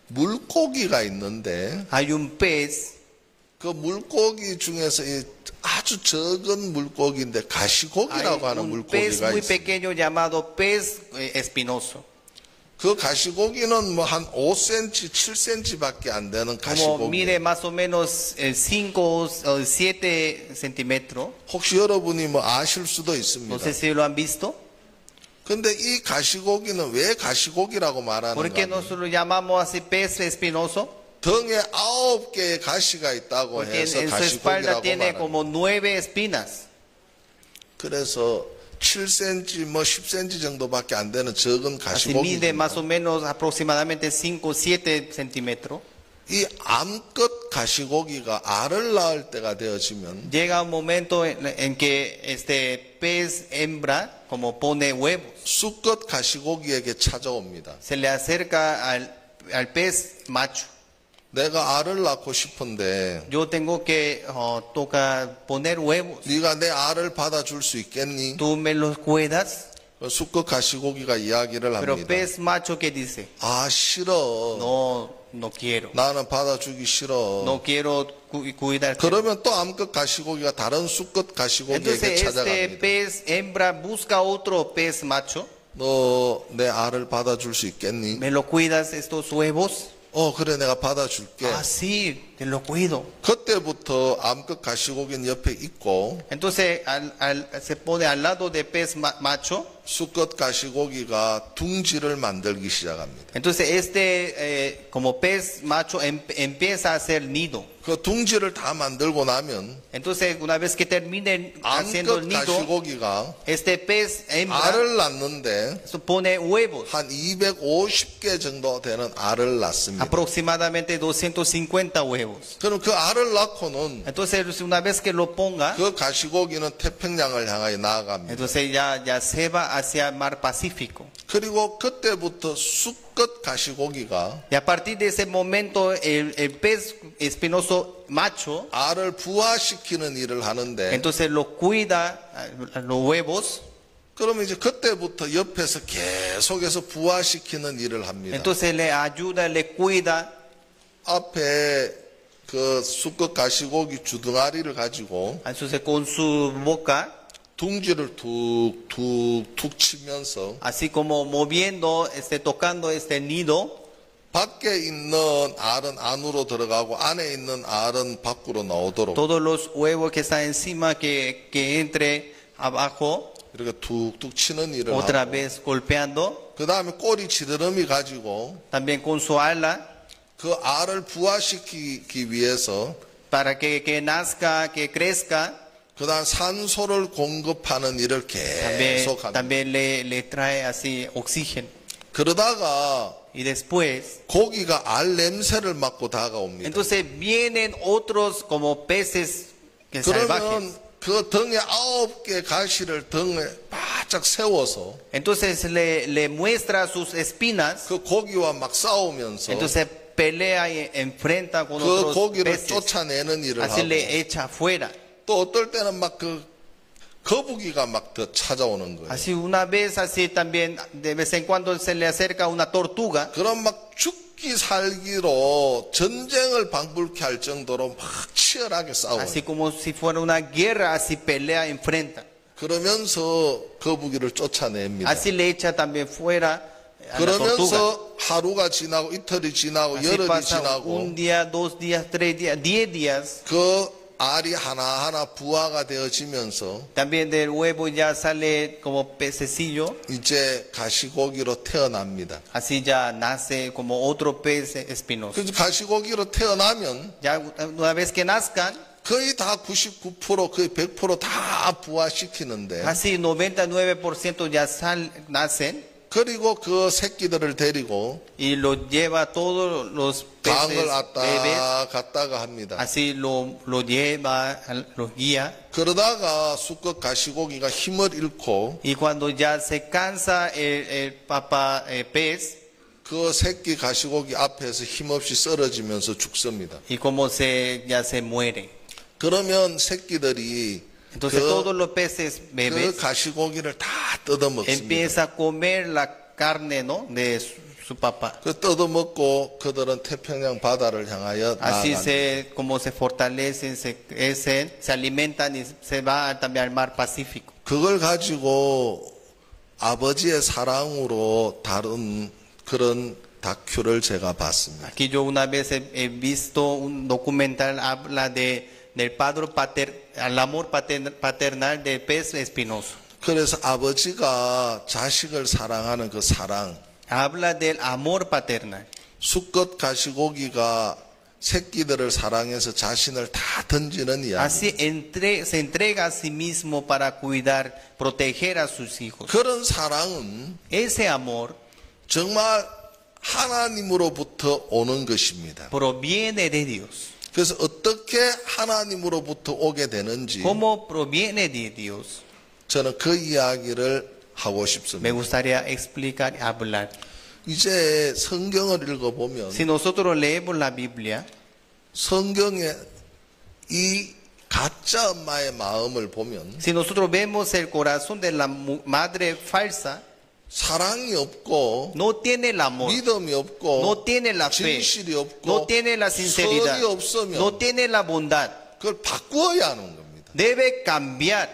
물고기가 있는데 Hay un pez, 그 물고기 중에서 이 아주 적은 물고기인데 hay 가시고기라고 하는 un pez 물고기가 muy 있습니다. pequeño llamado pez espinoso. 그 가시고기는 뭐 한 5cm, 7cm밖에 안 되는 Como 가시고기. mide más o menos 5 o 7 centímetros. 혹시 여러분이 뭐 아실 수도 No 있습니다. sé si lo han visto. 근데 이 가시고기는 왜 가시고기라고 말하는가 ¿Por qué 하면 nosotros lo llamamos así pez espinoso? 등에 9개의 가시가 있다고 Porque 해서 en su espalda 가시고기라고 tiene 말합니다. como 9 espinas. 그래서 7cm, 뭐 10cm 정도밖에 안 되는 적은 Así mide 가시고기. más o menos aproximadamente 5 o 7 centímetros. 이 암컷 가시고기가 알을 낳을 때가 되어지면 Llega un momento en que este pez hembra, como pone huevos, 수컷 가시고기에게 찾아옵니다. se le acerca al pez macho. 내가 알을 낳고 싶은데 Yo tengo que toca poner huevos. 네가 내 알을 받아줄 수 있겠니? ¿Tú me los cuidas? 수컷 가시고기가 이야기를 Pero 합니다. pez macho, ¿qué dice? 아 싫어. No quiero. 나는 받아주기 싫어. No quiero cuidarte. 그러면 또 암컷 가시고기가 다른 수컷 가시고기에게 Entonces este 찾아갑니다. pez hembra busca otro pez macho. 너 내 알을 받아줄 수 있겠니? ¿Me lo cuidas estos huevos? 그래 내가 받아줄게. Ah, sí, te lo cuido. 그때부터 암컷 가시고기는 옆에 있고 Entonces se pone al lado de pez macho. 수컷 가시고기가 둥지를 만들기 시작합니다. Entonces como pez macho empieza a hacer nido. 그 둥지를 다 만들고 나면 Entonces una vez que termine haciendo el 암컷 nido, 가시고기가 este pez hembra 알을 낳는데 pone huevos. 한 250개 정도 되는 알을 낳습니다. Aproximadamente 250 huevos. 그럼 그 알을 낳고는 Entonces una vez que lo ponga, 그 가시고기는 태평양을 향하여 나아갑니다. entonces ya se va hacia el mar Pacífico. 그리고 그때부터 수컷 가시고기가 Y a partir de ese momento el pez espinoso macho, 알을 부화시키는 일을 하는데 entonces lo cuida los huevos. 그러면 이제 그때부터 옆에서 계속해서 부화시키는 일을 합니다. Entonces le ayuda, le cuida. 앞에 그 수컷 가시고기 주둥아리를 가지고 Entonces con su boca, 둥지를 툭툭툭 치면서 así como moviendo, tocando este nido, 밖에 있는 알은 안으로 들어가고 안에 있는 알은 밖으로 나오도록 todos los huevos que están encima que entre abajo, 이렇게 툭툭 치는 일을 otra 하고 vez golpeando, 그 다음에 꼬리 지느러미 가지고 también con su ala, 그 알을 부화시키기 위해서 para que nazca, que crezca. 그 다음 산소를 공급하는 일을 계속합니다. También le trae así oxígeno. 그러다가 Y después, 고기가 알 냄새를 맡고 다가옵니다. entonces vienen otros como peces salvajes. 그러면 그 등에 9개 가시를 등에 바짝 세워서 Entonces le muestra sus espinas. 그 고기와 막 싸우면서 Entonces pelea y enfrenta con 그 otros 고기를 peces. 쫓아내는 일을 Así 하고 le echa afuera. 또 어떨 때는 막 그 거북이가 막 더 찾아오는 거예요. Así una vez, así también de vez en cuando se le acerca una tortuga. 그럼 막 죽기 살기로 전쟁을 방불케 할 정도로 막 치열하게 싸워요. Así como si fuera una guerra, así pelea, enfrenta. 그러면서 거북이를 쫓아냅니다. Así le echa también fuera a la tortuga. 그러면서 하루가 지나고 이틀이 지나고 Así 열흘이 pasa 지나고 un día, 2 días, 3 días, 10 días. 그 알이 하나하나 부화가 되어지면서 También del huevo ya sale como pececillo. 이제 가시고기로 태어납니다. Así ya nace como otro pez espinoso. 그래서 가시고기로 태어나면 Ya una vez que nazcan, 거의 다 99% 거의 100%다 부화시키는데 casi 99% ya nacen 그리고 그 새끼들을 데리고 y los lleva todos los 강을 peces bebés. 왔다 갔다가 합니다. Así lo lleva, los guía. 그러다가 수컷 가시고기가 힘을 잃고 Y cuando ya se cansa el papá pez, 그 새끼 가시고기 앞에서 힘없이 쓰러지면서 죽습니다. y como ya se muere. 그러면 새끼들이 Entonces todos 그, los peces 그 bebés 가시고기를 다 뜯어먹습니다. empieza a comer la carne, ¿no?, de su papá. 그 뜯어먹고 그들은 태평양 바다를 향하여 Así 나아갑니다. como se fortalecen, se crecen, se alimentan y se va también al mar Pacífico. 그걸 가지고 아버지의 사랑으로 다룬 그런 다큐를 제가 봤습니다. Aquí yo una vez he visto un documental, habla del al amor paternal del pez espinoso. 그래서 아버지가 자식을 사랑하는 그 사랑, Habla del amor paternal. 수컷 가시고기가 새끼들을 사랑해서 자신을 다 던지는 이야기. Así se entrega a sí mismo para cuidar, proteger a sus hijos. 그런 사랑은 Ese amor 정말 하나님으로부터 오는 것입니다. proviene de Dios. 그래서 어떻게 하나님으로부터 오게 되는지 ¿Cómo proviene de Dios? 저는 그 이야기를 하고 Me 싶습니다. gustaría explicar y hablar. 이제 성경을 읽어보면 Si nosotros leemos la Biblia, 성경에 이 가짜 엄마의 마음을 보면 si nosotros vemos el corazón de la madre falsa, 사랑이 없고 no tiene el amor, 믿음이 없고 no tiene la fe, 진실이 없고 no tiene la sinceridad, 선이 없으면 no tiene la bondad. 그걸 바꾸어야 하는 겁니다. Debe cambiar,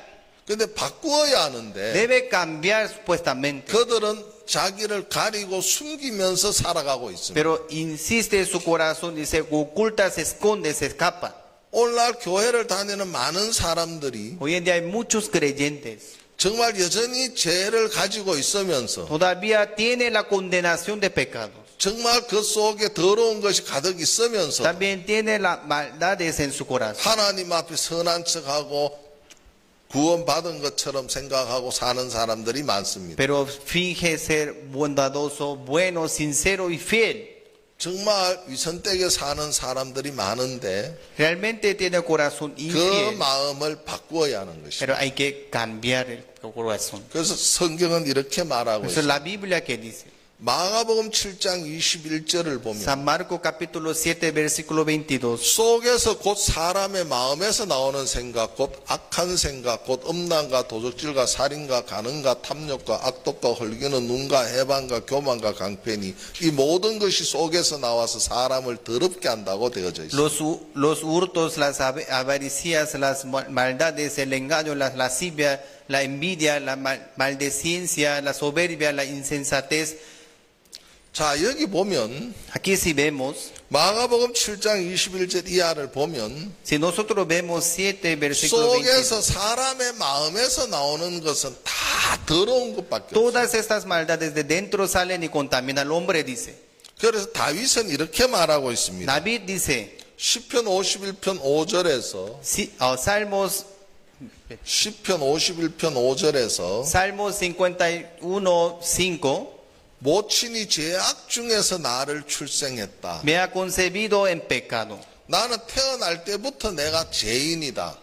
근데 바꾸어야 하는데 debe cambiar supuestamente. 그들은 자기를 가리고 숨기면서 살아가고 있습니다. Pero insiste en su corazón y se oculta, se esconde, se escapa. 오늘날 교회를 다니는 많은 사람들이 Hoy en día hay muchos creyentes. 정말 여전히 죄를 가지고 있으면서 Todavía tiene la condenación de pecados. 정말 그 속에 더러운 것이 가득 있으면서 También tiene las maldades en su corazón. 하나님 앞에 선한 척하고 구원받은 것처럼 생각하고 사는 사람들이 많습니다. Pero finge ser bondadoso, bueno, sincero y fiel. 정말 위선되게 사는 사람들이 많은데 Realmente tiene corazón 그 infiel. 마음을 바꾸어야 하는 것입니다. Pero hay que cambiar el corazón. 그래서 성경은 이렇게 말하고 Eso es 있습니다. la Biblia que dice. 마가복음 7장 21절을 보면 San Marcos capítulo 7 versículo 22. 속에서 곧 사람의 마음에서 나오는 생각, 곧 악한 생각, 곧 음란과 도적질과 살인과 간음과 탐욕과 악독과 헐기는 눈과 해방과 교만과 강편이 이 모든 것이 속에서 나와서 사람을 더럽게 한다고 되어져 있습니다. Los hurtos, las avaricias, las maldades, el engaño, la lascivia, la envidia, la maldecencia, la soberbia, la insensatez. 자, 여기 보면 Aquí si vemos, 마가복음 7장 21절 이하를 보면 si nosotros vemos 7 versículo 22, 속에서 사람의 마음에서 나오는 것은 다 더러운 것밖에 없어요. todas estas maldades de dentro salen y contaminan al hombre, dice. 그래서 다윗은 이렇게 말하고 있습니다. David dice, 시편 51편 5절에서 Salmos 10편 51편 5절에서 Salmos 51, 5, 모친이 죄악 중에서 나를 출생했다. me ha concebido en pecado. 나는 태어날 때부터 내가 죄인이다.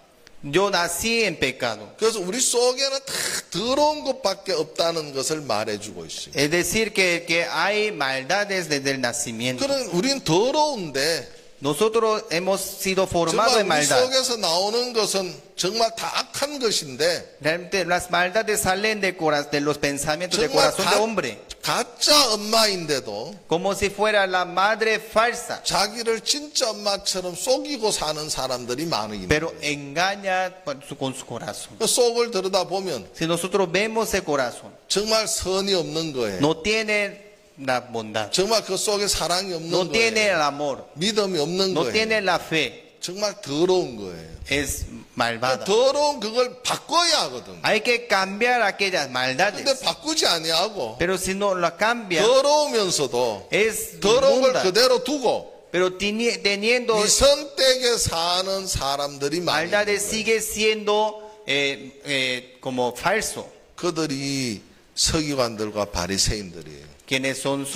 Yo nací en pecado. 그래서 우리 속에는 다 더러운 것밖에 없다는 것을 말해주고 있어요. Es decir, que hay maldades desde el nacimiento. 그럼 우린 더러운데 Nosotros hemos sido formados en 정말 우리 maldad. 속에서 나오는 것은 정말 다 악한 것인데 Realmente las maldades salen de los pensamientos del 정말 corazón de hombre. 가짜 엄마인데도 como si fuera la madre falsa, 자기를 진짜 엄마처럼 속이고 사는 사람들이 많은 pero 거예요. engaña con su corazón. 그 속을 들여다보면 Si nosotros vemos el corazón, 정말 선이 없는 거예요. no tiene la bondad, 정말 그 속에 사랑이 없는 no tiene 거예요. el amor, 믿음이 없는 no 거예요. tiene la fe, 정말 더러운 거예요. es malvada. 더러운 그걸 바꿔야 하거든. Hay que cambiar aquellas 근데 maldades, 바꾸지 아니하고 pero si no la cambia, 더러우면서도 es 더러운 걸 inmunda. 그대로 두고 Pero teniendo 위선되게 사는 사람들이 많아요. maldades sigue siendo como falso. 그들이 서기관들과 바리새인들이에요. Quienes son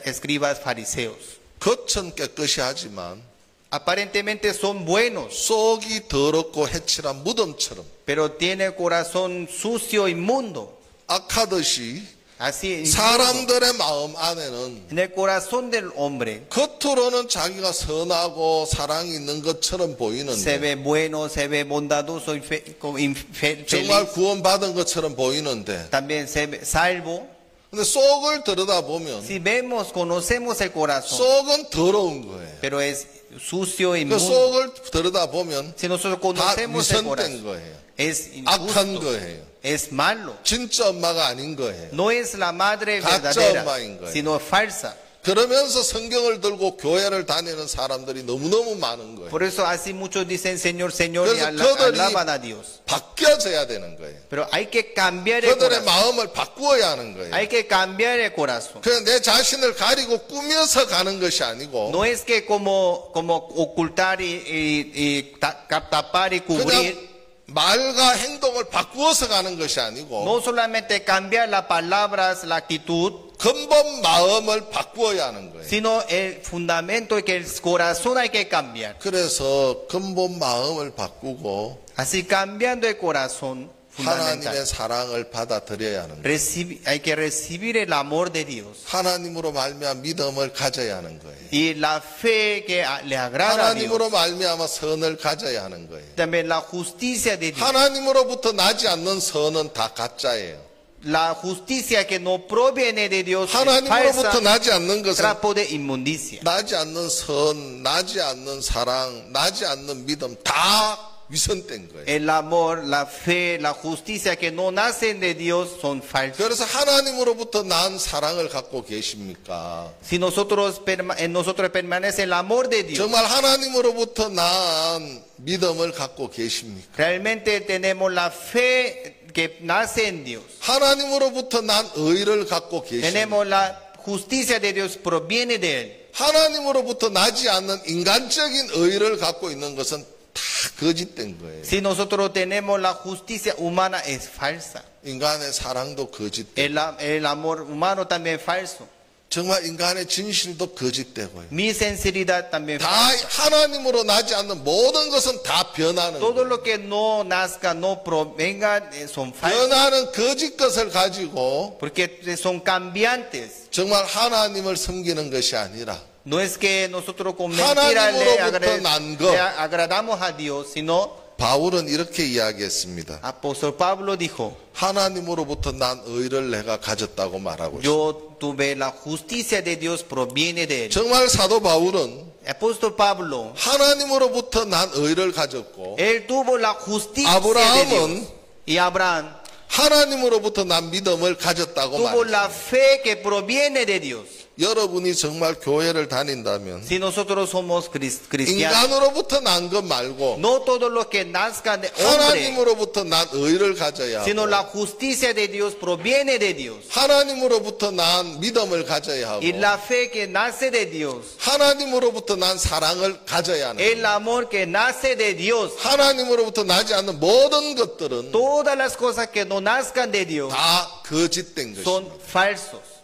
escribas fariseos. 겉은 깨끗이 하지만 Aparentemente son buenos, 속이 더럽고 해칠한 무덤처럼 pero tiene corazón sucio, inmundo. 악하듯이 Así, inmundo. 사람들의 마음 안에는 En el corazón del hombre 겉으로는 자기가 선하고 사랑이 있는 것처럼 se 보이는데 ve bueno, se ve bondadoso, feliz. 정말 구원받은 것처럼 보이는데 También se ve salvo. 근데 속을 들여다보면 Si vemos, conocemos el corazón, 속은 더러운 거예요. pero es sucio, 그 inmundo. 속을 들여다보면 Si nosotros 다 conocemos el 위선된 corazón, 거예요. es 악한 injusto, 거예요. es malo. 진짜 엄마가 아닌 거예요. No es la madre 가짜 verdadera, 엄마인 거예요. sino falsa. 그러면서 성경을 들고 교회를 다니는 사람들이 너무너무 많은 거예요. Por eso así muchos dicen Señor, Señor y 그래서 그들이 alaban a Dios. 바뀌어져야 되는 거예요. Pero hay que cambiar el 그들의 corazón. 마음을 바꾸어야 하는 거예요. Hay que cambiar el corazón. 그냥 내 자신을 가리고 꾸며서 가는 것이 아니고 No es que como ocultar y tapar y 그냥 cubrir. 말과 행동을 바꾸어서 가는 것이 아니고 No solamente cambiar las palabras, la actitud, 근본 마음을 바꾸어야 하는 거예요. sino el fundamento que el corazón hay que cambiar. 그래서 근본 마음을 바꾸고 Así cambiando el corazón fundamental. 하나님의 사랑을 받아들여야 하는 거예요. Hay que recibir el amor de Dios 하나님으로 말미암아 믿음을 가져야 하는 거예요. y la fe que le agrada a Dios. 하나님으로 말미암아 선을 가져야 하는 거예요. También la justicia de Dios. 하나님으로부터 나지 않는 선은 다 가짜예요. La justicia que no proviene de Dios es 하나님으로부터 falsa, 나지 않는 것은 trapo de inmundicia. 나지 않는 선, 나지 않는 사랑, 나지 않는 믿음 다 위선된 거예요. El amor, la fe, la justicia que no nacen de Dios son falsos. 그래서 하나님으로부터 난 사랑을 갖고 계십니까? Si en nosotros permanece el amor de Dios, 정말 하나님으로부터 난 믿음을 갖고 계십니까? realmente tenemos la fe que nace en Dios. 하나님으로부터 난 의를 갖고 계십니까? Tenemos la justicia de Dios, proviene de Él. 하나님으로부터 나지 않는 인간적인 의를 갖고 있는 것은 다 거짓된 거예요. Si nosotros tenemos la justicia humana, es falsa. 인간의 사랑도 거짓되고 El amor humano también es falso. 정말 인간의 진실도 거짓되고요. Mi sinceridad también es 다 falsa. 하나님으로 나지 않는 모든 것은 다 변하는 Todo 거예요. lo que no nazca, no provenga, son falsos. 변하는 거짓 것을 가지고 Porque son cambiantes. 정말 하나님을 섬기는 것이 아니라 No es que nosotros con mentira 하나님으로부터 난 것. le agradamos a Dios, sino 바울은 이렇게 이야기했습니다. apóstol Pablo dijo, 하나님으로부터 난 의를 내가 가졌다고 말하고 있습니다. yo tuve la justicia de Dios, proviene de Él. 정말 사도 바울은 Apóstol Pablo, 하나님으로부터 난 의를 가졌고 él tuvo la justicia de 아브라함은 Dios. Y Abraham 하나님으로부터 난 믿음을 가졌다고 tuvo la 말했습니다. fe que proviene de Dios. 여러분이 정말 교회를 다닌다면 Si nosotros somos cristianos, 인간으로부터 난 것 말고 no todo lo que nazca de hombre, 하나님으로부터 난 의를 가져야 sino 하고 la justicia de Dios proviene de Dios. 하나님으로부터 난 믿음을 가져야 하고 Y la fe que nace de Dios, 하나님으로부터 난 사랑을 가져야 하는 el 거예요. amor que nace de Dios, 하나님으로부터 나지 않는 모든 것들은 todas las cosas que no nazcan de Dios 다 거짓된 son 것입니다. falsos.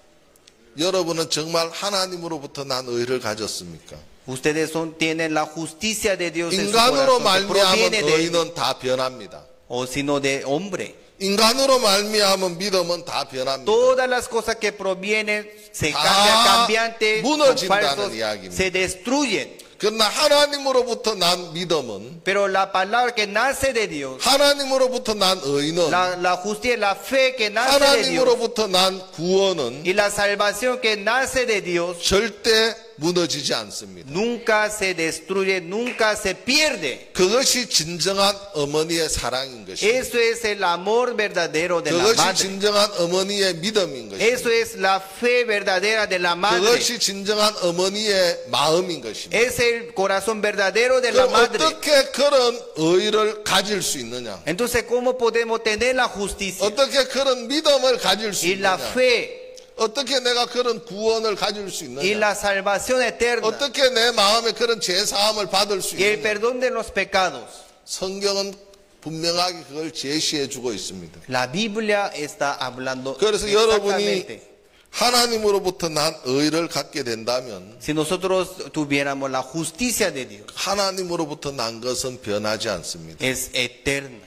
여러분은 정말 하나님으로부터 난 의를 가졌습니까? Ustedes tienen la justicia de Dios en su 인간으로 corazón, que 말미암은 proviene de Él, 의는 다 변합니다. o sino de hombre. 인간으로 말미암은 믿음은 다 변합니다. Todas las cosas que provienen se 다 cambian, cambiante, son 무너진다는 falsos, 이야기입니다. se destruyen. 그러나 하나님으로부터 난 믿음은, Pero la palabra que nace de Dios, 하나님으로부터 난 의는, la justicia, la fe que nace de Dios 하나님으로부터 난 구원은 y la salvación que nace de Dios 절대 무너지지 않습니다. nunca se destruye, nunca se pierde. 그것이 진정한 어머니의 사랑인 것입니다. Eso es el amor verdadero de la 그것이 madre. 진정한 어머니의 믿음인 Eso 것입니다. es la fe verdadera de la madre. 그것이 진정한 어머니의 마음인 것입니다. Es el corazón verdadero de la 그럼 madre. 어떻게 그런 의를 가질 수 있느냐? Entonces, ¿cómo podemos tener la justicia 어떻게 그런 믿음을 가질 수 y la 있느냐? fe 어떻게 내가 그런 구원을 가질 수 y 있느냐? la salvación eterna 어떻게 내 마음에 그런 죄사함을 받을 수 y el 있느냐? perdón de los pecados? 성경은 분명하게 그걸 제시해 주고 있습니다. La Biblia está hablando 그래서 여러분이 exactamente. 하나님으로부터 난 의를 갖게 된다면 Si nosotros tuviéramos la justicia de Dios, 하나님으로부터 난 것은 변하지 않습니다. es eterna.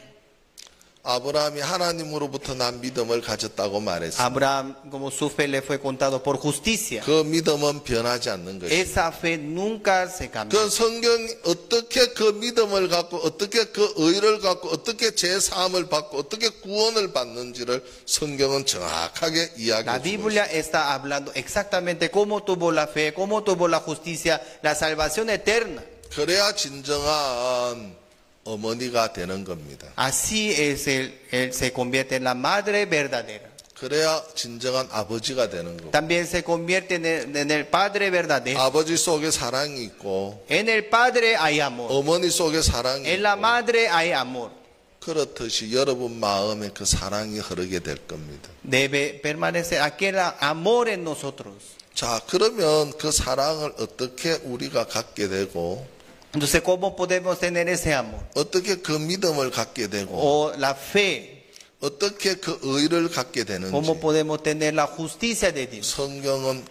아브라함이 하나님으로부터 난 믿음을 가졌다고 말했습니다. Abraham, como su fe le fue contado por justicia, 그 믿음은 변하지 않는 것입니다. esa fe nunca se cambia. 그 성경이 어떻게 그 믿음을 갖고 어떻게 그 의를 갖고 어떻게 죄사함을 받고 어떻게 구원을 받는지를 성경은 정확하게 La 이야기해 주고 Biblia 있습니다. está hablando exactamente cómo tuvo la fe, cómo tuvo la justicia, la salvación eterna. 그래야 진정한 어머니가 되는 겁니다. Así es él se convierte en la madre verdadera. 그래야 진정한 아버지가 되는 겁니다. También se convierte en el padre verdadero. 아버지 속에 사랑이 있고 En el padre hay amor. 어머니 속에 사랑이 En la 있고 madre hay amor. 그렇듯이 여러분 마음에 그 사랑이 흐르게 될 겁니다. Debe permanecer aquel amor en nosotros. 자, 그러면 그 사랑을 어떻게 우리가 갖게 되고 Entonces, ¿cómo podemos tener ese amor? 어떻게 그 믿음을 갖게 되고 O la fe. 어떻게 그 의를 갖게 되는지 ¿Cómo podemos tener la justicia de Dios? 성경은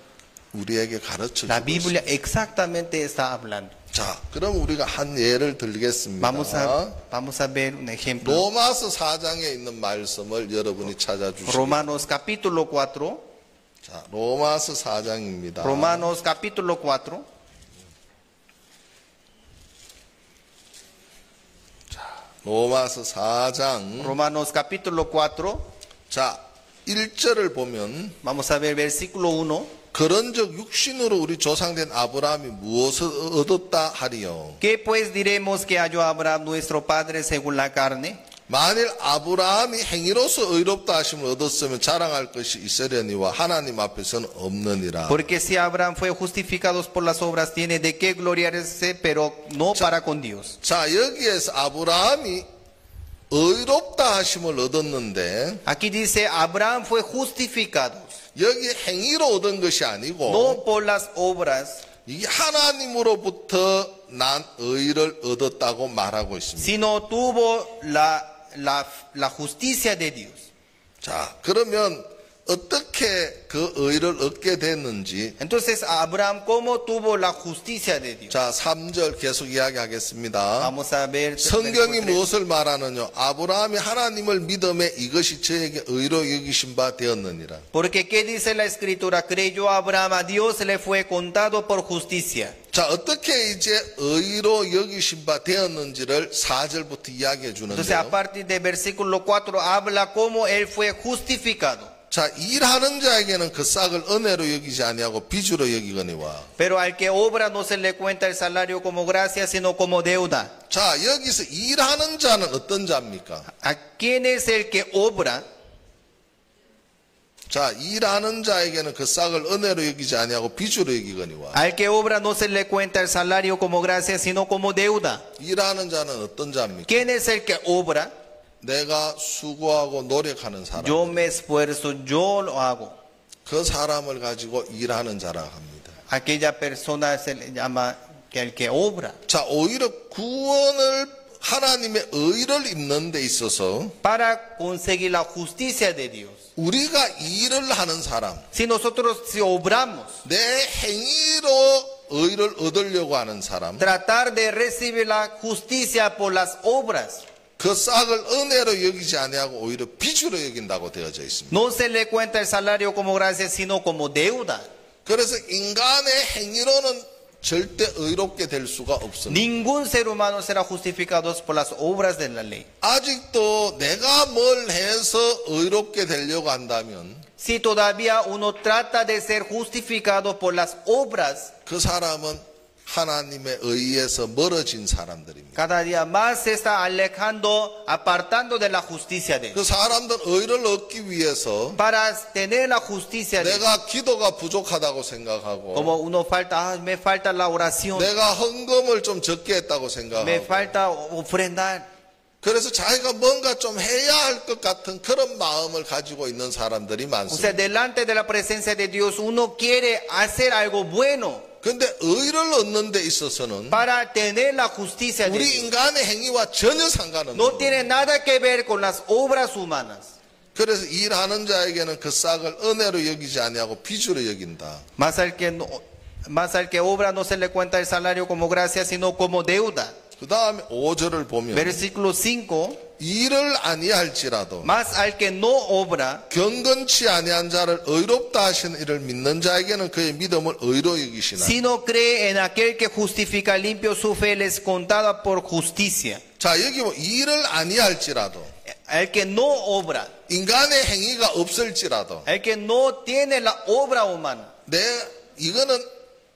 우리에게 가르쳐 La 주고 Biblia 있습니다. exactamente está hablando. 자, 그럼 우리가 한 예를 들겠습니다. Vamos a ver un ejemplo. 로마서 4장에 있는 말씀을 여러분이 찾아주시기 Romanos capítulo 4. 자, 로마서 4장입니다. Romanos capítulo 4. 로마서 4장 Romanos capítulo 4. 자, 1절을 보면 Vamos a ver versículo 1. 그런즉 육신으로 우리 조상된 아브라함이 무엇을 얻었다 하리요. ¿Qué pues diremos que halló Abraham nuestro padre según la carne? 만일 아브라함이 행위로서 의롭다 하심을 얻었으면 자랑할 것이 있으려니와 하나님 앞에서는 없느니라. Porque si Abraham fue justificado por las obras, tiene de qué gloriarse, pero no para con Dios. 자, 여기에서 아브라함이 의롭다 하심을 얻었는데 Aquí dice, Abraham fue justificado, 여기 행위로 얻은 것이 아니고 no por las obras, 이게 하나님으로부터 난 의를 얻었다고 말하고 있습니다. sino tuvo la justicia de Dios. 자, 그러면 어떻게 그 의를 얻게 됐는지 Entonces, Abraham, ¿cómo tuvo la justicia de Dios? 자, 3절 계속 이야기하겠습니다. Vamos a ver. 성경이 versículo 3. 무엇을 말하느냐? 아브라함이 하나님을 믿음에 이것이 저에게 의로 여기신 바 되었느니라. Porque ¿qué dice la escritura? Creyó Abraham a Dios, le fue contado por justicia. 자, 어떻게 이제 의로 여기신 바 되었는지를 4절부터 이야기해 Entonces, a 주는데요. partir del versículo 4 habla cómo él fue justificado. 자, 일하는 자에게는 그 싹을 은혜로 여기지 아니하고 빚으로 여기거니와. Pero al que obra no se le cuenta el salario como gracia, sino como deuda. 자, 여기서 일하는 자는 어떤 자입니까? ¿A quién es el que obra? 자, 일하는 자에게는 그 싹을 은혜로 여기지 아니하고 빚으로 여기거니와. Al que obra no se le cuenta el salario como gracia, sino como deuda. 일하는 자는 어떤 자입니까? ¿Quién es el que obra? 내가 수고하고 노력하는 사람. Yo me esfuerzo, yo lo hago. 그 사람을 가지고 일하는 자라 합니다. Aquella persona se le llama que el que obra. 자, 오히려 구원을 하나님의 의를 입는 데 있어서 Para conseguir la justicia de Dios. 우리가 일을 하는 사람, Si nosotros si obramos, 내 행위로 의를 얻으려고 하는 사람, tratar de recibir la justicia por las obras, 그 싹을 은혜로 여기지 아니하고 오히려 빚으로 여긴다고 되어져 있습니다. no se le cuenta el salario como gracia, sino como deuda. 그래서 인간의 행위로는 절대 의롭게 될 수가 없습니다. Ningún ser humano será justificado por las obras de la ley. 아직도 내가 뭘 해서 의롭게 되려고 한다면 Si todavía uno trata de ser justificado por las obras, 그 사람은 하나님의 의에서 멀어진 사람들입니다. cada día más se está alejando, apartando de la justicia de 그 Dios. 사람들은 의를 얻기 위해서 Para tener la justicia de Dios, 내가 기도가 부족하다고 생각하고 como uno falta, me falta la oración, 내가 헌금을 좀 적게 했다고 me 생각하고 falta ofrendar. 그래서 자기가 뭔가 좀 해야 할 것 같은 그런 마음을 가지고 있는 사람들이 O sea, 많습니다. delante de la presencia de Dios, uno quiere hacer algo bueno 근데 의를 얻는 데 있어서는 para tener la justicia de 우리 Dios. 인간의 행위와 전혀 상관없는 No 거예요. tiene nada que ver con las obras humanas. 그래서 일하는 자에게는 그 싹을 은혜로 여기지 아니하고 빚으로 여긴다. Más al que obra no se le cuenta el salario como gracia, sino como deuda. 그 다음에 5절을 보면 Versículo 5. 일을 아니할지라도 Más al que no obra, 경건치 아니한 자를 의롭다 하시는 이를 믿는 자에게는 그의 믿음을 의로 여기시나. sino cree en aquel que justifica limpio, su fe les contada por justicia. 자, 여기 뭐 일을 아니할지라도 El que no obra, 인간의 행위가 없을지라도 el que no tiene la obra humana. 이거는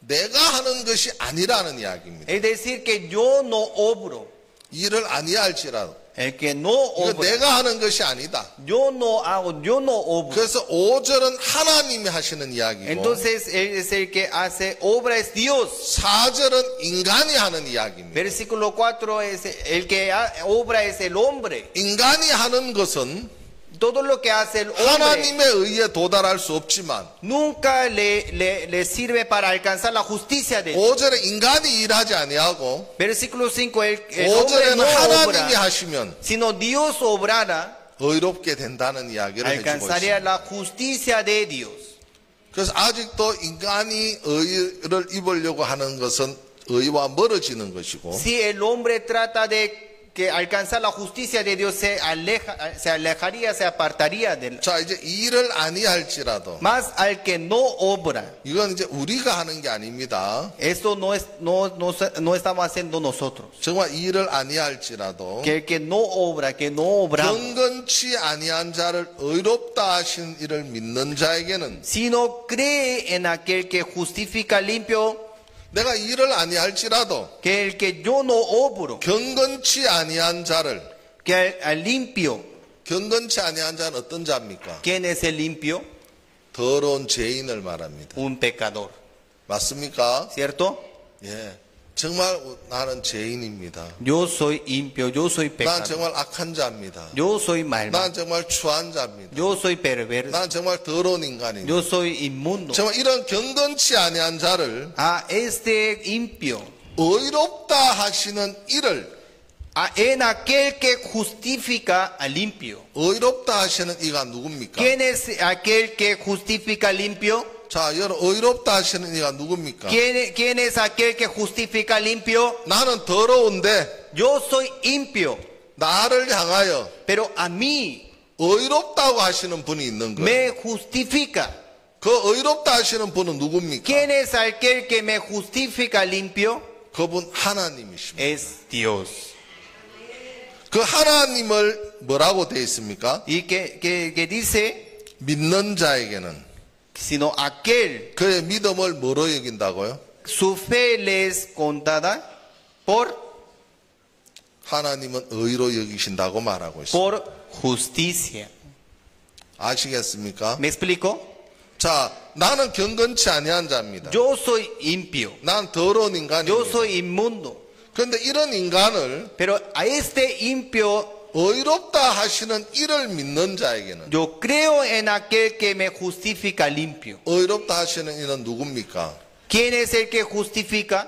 내가 하는 것이 아니라는 이야기입니다. Es decir, que yo no obro. 일을 아니할지라도 El que no 이거 obra, 내가 하는 것이 아니다. yo no hago, yo no obro. 그래서 5절은 하나님이 하시는 이야기고 Entonces, él es el que hace obra, es Dios. 4절은 인간이 하는 이야기입니다. Versículo 4 es el que obra es el hombre. 인간이 하는 것은 Todo lo que hace el hombre 하나님의 의에 도달할 수 없지만 nunca le sirve para alcanzar la justicia de Dios. 5절에 인간이 일하지 아니하고 Versículo 5, el hombre 5절에는 no 하나님이 obra, 하시면 sino Dios obrara, 의롭게 된다는 이야기를 해주고 alcanzaría 있습니다. la justicia de Dios. 그래서 아직도 인간이 의를 입으려고 하는 것은 의와 멀어지는 것이고 Si el hombre trata de que alcanzar la justicia de Dios, se alejaría, se apartaría de él. 자, 이제 일을 아니할지라도 Más al que no obra. 이건 이제 우리가 하는 게 아닙니다. Esto no estamos haciendo nosotros. 정말 일을 아니할지라도 Que el que no obra, que no obramos, 경건치 아니한 자를 의롭다 하신 이를 믿는 자에게는 sino cree en aquel que justifica limpio, 내가 일을 아니할지라도 que el que yo no obro, 경건치 아니한 자를 que al limpio. 경건치 아니한 자는 어떤 자입니까? ¿Quién es el limpio? 더러운 죄인을 말합니다. Un pecador. 맞습니까? ¿Cierto? 예. 정말 나는 죄인입니다. Yo soy impio, yo soy 난 pecador. 정말 악한 자입니다. Yo soy malvado. 난 정말 추한 자입니다. Yo soy perverso. 난 정말 더러운 인간입니다. Yo soy inmundo. 정말 이런 경건치 아니한 자를 A este impio, 의롭다 하시는 이를 en aquel que justifica al limpio. 의롭다 하시는 이가 누굽니까? ¿Quién es aquel que justifica al limpio? 자, 여러분 의롭다 하시는 이가 누굽니까? ¿Quién es aquel que justifica al limpio? 나는 더러운데 Yo soy impio, 나를 향하여 pero a mí 의롭다고 하시는 분이 있는 거예요. me justifica. 그 의롭다 하시는 분은 누굽니까? ¿Quién es aquel que me justifica limpio? 그분 하나님이십니다. Es Dios. 그 하나님을 뭐라고 되어 있습니까? Y que dice, 믿는 자에게는 sino aquel, 그의 믿음을 뭐로 여긴다고요? su fe les contada por 하나님은 의로 여기신다고 말하고 있습니다. por justicia. 아시겠습니까? ¿Me explico? 자, 나는 경건치 아니한 자입니다. Yo soy impio, 난 더러운 yo 인간입니다. soy inmundo, 그런데 이런 인간을 pero a este impio 의롭다 하시는 이를 믿는 자에게는 yo creo en aquel que me justifica limpio. 의롭다 하시는 이는 누굽니까? ¿Quién es el que justifica?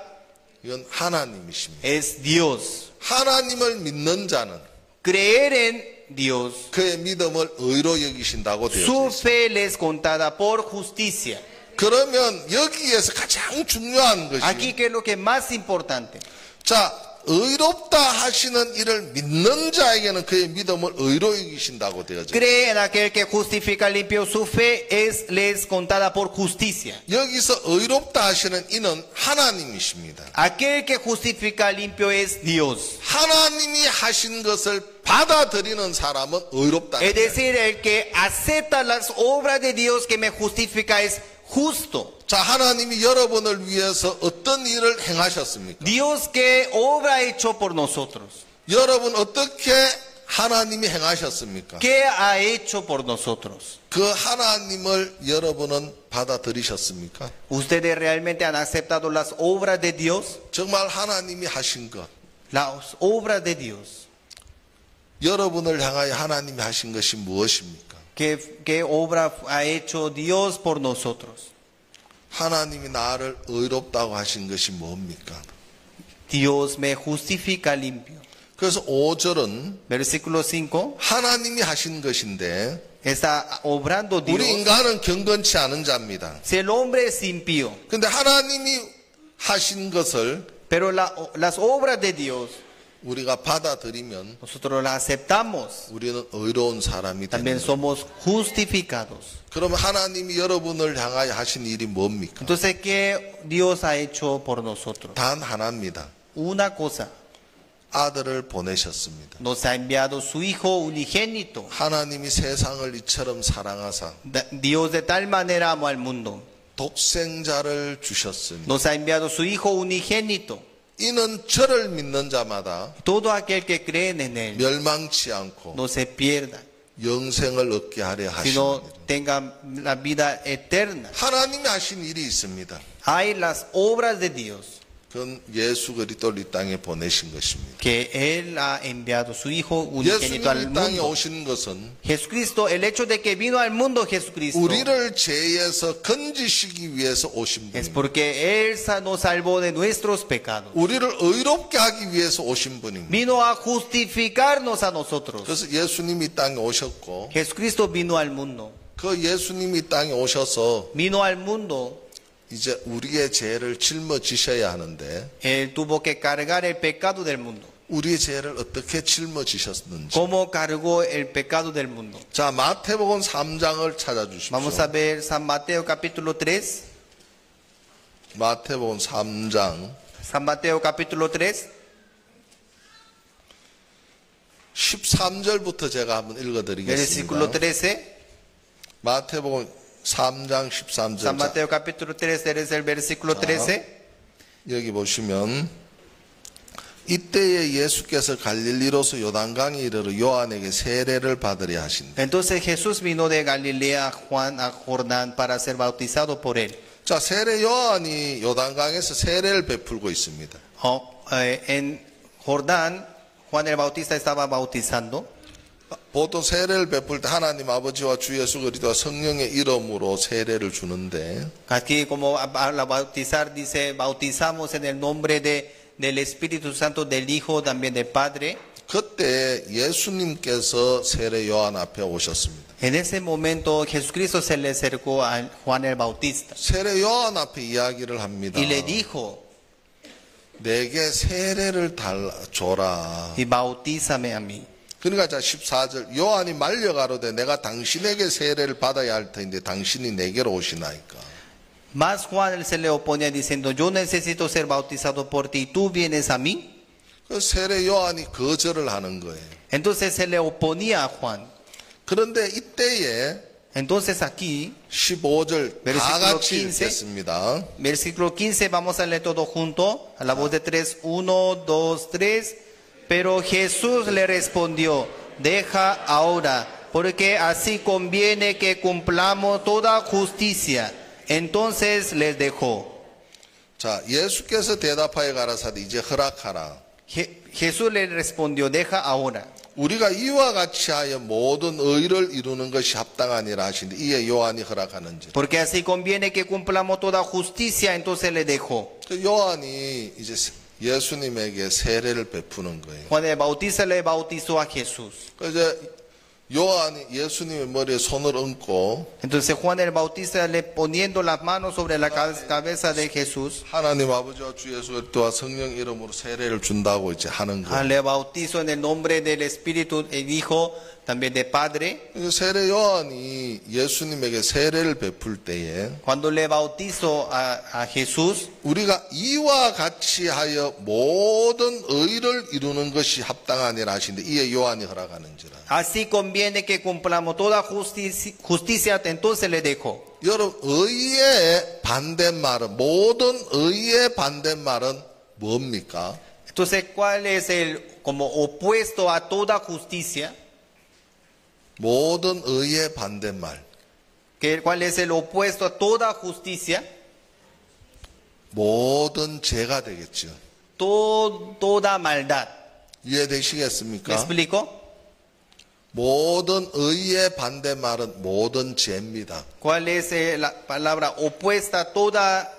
이건 하나님이십니다. Es Dios. 하나님을 믿는 자는 Creer en Dios, 그의 믿음을 의로 여기신다고 되어 su 있습니다. fe les contada por justicia. 그러면 여기에서 가장 중요한 것이 Aquí, ¿qué es lo que es más importante? 자, 의롭다 하시는 이를 믿는 자에게는 그의 믿음을 의로 여기신다고 되어져. Cree en aquel que justifica limpio, su fe les contada por justicia. 여기서 의롭다 하시는 이는 하나님이십니다. Aquel que justifica limpio es Dios. 하나님이 하신 것을 받아들이는 사람은 의롭다. Es decir, el que acepta las obras de Dios que me justifica es justo. 자, 하나님이 여러분을 위해서 어떤 일을 행하셨습니까? Dios que obra hecho por nosotros. 여러분 어떻게 하나님이 행하셨습니까? ¿Qué ha hecho por nosotros? 그 하나님을 여러분은 받아들이셨습니까? ¿Ustedes realmente han aceptado las obras de Dios? 정말 하나님이 하신 것, Las obras de Dios. 여러분을 향하여 하나님이 하신 것이 무엇입니까? ¿Qué obra ha hecho Dios por nosotros? 하나님이 나를 의롭다고 하신 것이 뭡니까? Dios me justifica limpio. 그래서 5절은 Versículo 5. 하나님이 하신 것인데 Está obrando 우리 Dios. 인간은 경건치 않은 자입니다. Si el hombre es impío, 근데 하나님이 하신 것을 pero las obras de Dios, 우리가 받아들이면 nosotros las aceptamos. 우리는 의로운 사람이 También 됩니다. somos justificados. 그러면 하나님이 여러분을 향하여 하신 일이 뭡니까? Entonces, ¿qué Dios ha hecho por nosotros? 단 하나입니다. Una cosa. 아들을 보내셨습니다. Nos ha enviado su Hijo unigénito. 하나님이 세상을 이처럼 사랑하사 Dios de tal manera amó al mundo. 독생자를 주셨으니 Nos ha enviado su Hijo unigénito. 이는 저를 믿는 자마다 Todo aquel que cree en Él 멸망치 않고 no se pierda, 영생을 얻게 하려 sino 하십니다. tenga la vida eterna. 하나님이 하신 일이 있습니다. Hay las obras de Dios 그건 예수 그리스도를 이 땅에 보내신 것입니다. que Él ha enviado su Hijo unigénito al 예수님이 이 땅에 mundo. 오신 것은 Jesucristo, el hecho de que vino al mundo Jesucristo 우리를 죄에서 건지시기 위해서 오신 es 분입니다. porque Él nos salvó de nuestros pecados. 우리를 의롭게 하기 위해서 오신 분입니다. Vino a justificarnos a nosotros. 그래서 예수님이 이 땅에 오셨고 Jesucristo vino al mundo. 그 예수님이 이 땅에 오셔서 Vino al mundo. 이제 우리의 죄를 짊어지셔야 하는데 Él tuvo que cargar el pecado del mundo. 우리의 죄를 어떻게 짊어지셨는지. ¿Cómo cargó el pecado del mundo? 자, 마태복음 3장을 찾아주십시오. Vamos a ver San Mateo capítulo 3. 마태복음 3장 San Mateo capítulo 3. 13절부터 제가 한번 Versículo 읽어드리겠습니다. 13. 마태복음 3장 13절. San Mateo capítulo 3 es el versículo 13. 여기 보시면 이때에 예수께서 갈릴리로서 요단강에 이르러 요한에게 세례를 받으려 하신다. Entonces Jesús vino de Galilea a Jordán para ser bautizado por él. 자, 세례 요한이 요단강에서 세례를 베풀고 있습니다. En Jordán, Juan el Bautista estaba bautizando. 보통 세례를 베풀 때 하나님 아버지와 주 예수 그리스도와 성령의 이름으로 세례를 주는데 Aquí como al bautizar dice, bautizamos en el nombre del Espíritu Santo, del Hijo, también del Padre. 그때 예수님께서 세례 요한 앞에 오셨습니다. En ese momento Jesucristo se le acercó a Juan el Bautista 세례 요한 앞에 이야기를 합니다. y le dijo, 내게 세례를 줘라. y bautízame a mí. 그러니까 자 14절 요한이 말려가로되 내가 당신에게 세례를 받아야 할 터인데 당신이 내게로 오시나이까. Mas Juan se le oponía diciendo, yo necesito ser bautizado por ti, ¿tú vienes a mí? 그 세례 요한이 거절을 하는 거예요. Entonces se le oponía a Juan. 그런데 이때에 Entonces aquí, 15절 다 Versículo 같이 15. 읽겠습니다. versículo 15, vamos a leer todo junto, a la voz de 3, 1, 2, 3. Pero Jesús le respondió, deja ahora, porque así conviene que cumplamos toda justicia. Entonces les dejó. 자, 예수께서 대답하여 가라사대 이제 허락하라. Jesús le respondió, deja ahora. 우리가 이와 같이 하여 모든 의를 이루는 것이 합당하니라 하시는데 이에 요한이 허락하는지. Porque así conviene que cumplamos toda justicia. Entonces le dejó. 그 요한이 이제 예수님에게 세례를 베푸는 거예요. Juan el Bautista le bautizó a Jesús. 그 이제 요한이 예수님의 머리에 손을 얹고 Entonces Juan el Bautista le poniendo las manos sobre la cabeza de Jesús, 하나님 아버지와 주 예수 그리스도와 성령 이름으로 세례를 준다고 이제 하는 거예요. le bautizo en el nombre del Espíritu, el Hijo, también del Padre. 세례 요한이 예수님에게 세례를 베풀 때에 Cuando le bautizo a Jesús, 우리가 이와 같이 하여 모든 의를 이루는 것이 합당하니라 하시는데 이에 요한이 허락하는지라. así conviene que cumplamos toda justicia, entonces le dejo. 여러분 의의 반대말은 모든 의의 반대말은 뭡니까? Entonces, ¿cuál es el como opuesto a toda justicia? 모든 의의 반대말. ¿Cuál es el opuesto a toda justicia? 모든 죄가 되겠죠. Toda maldad. ¿Me 이해되시겠습니까? explico? 모든 의의 반대말은 모든 죄입니다. ¿Cuál es la palabra opuesta a toda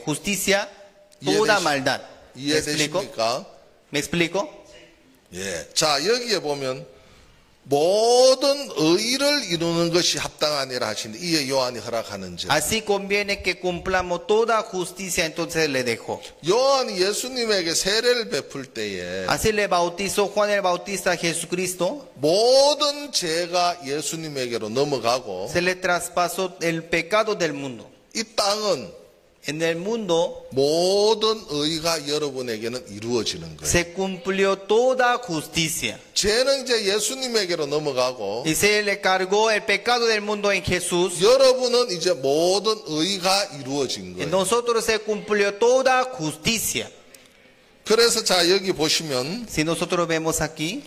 justicia? Toda maldad. ¿Me explico? 이해되십니까? ¿Me explico? 예. 자, 여기에 보면 모든 의를 이루는 것이 합당하니라 하시는데 이에 요한이 허락하는지. Así conviene que cumplamos toda justicia, entonces le dejo. 요한이 예수님에게 세례를 베풀 때에 Así le bautizó Juan el Bautista a Jesucristo. 모든 죄가 예수님에게로 넘어가고 Se le traspasó el pecado del mundo. 이 땅은 En el mundo 모든 의가 여러분에게는 이루어지는 거예요. se cumplió toda justicia. 죄는 이제 예수님에게로 넘어가고 Y se le cargó el pecado del mundo en Jesús. 여러분은 이제 모든 의가 이루어진 En 거예요. nosotros se cumplió toda justicia. 그래서 자 여기 보시면 Si nosotros vemos aquí,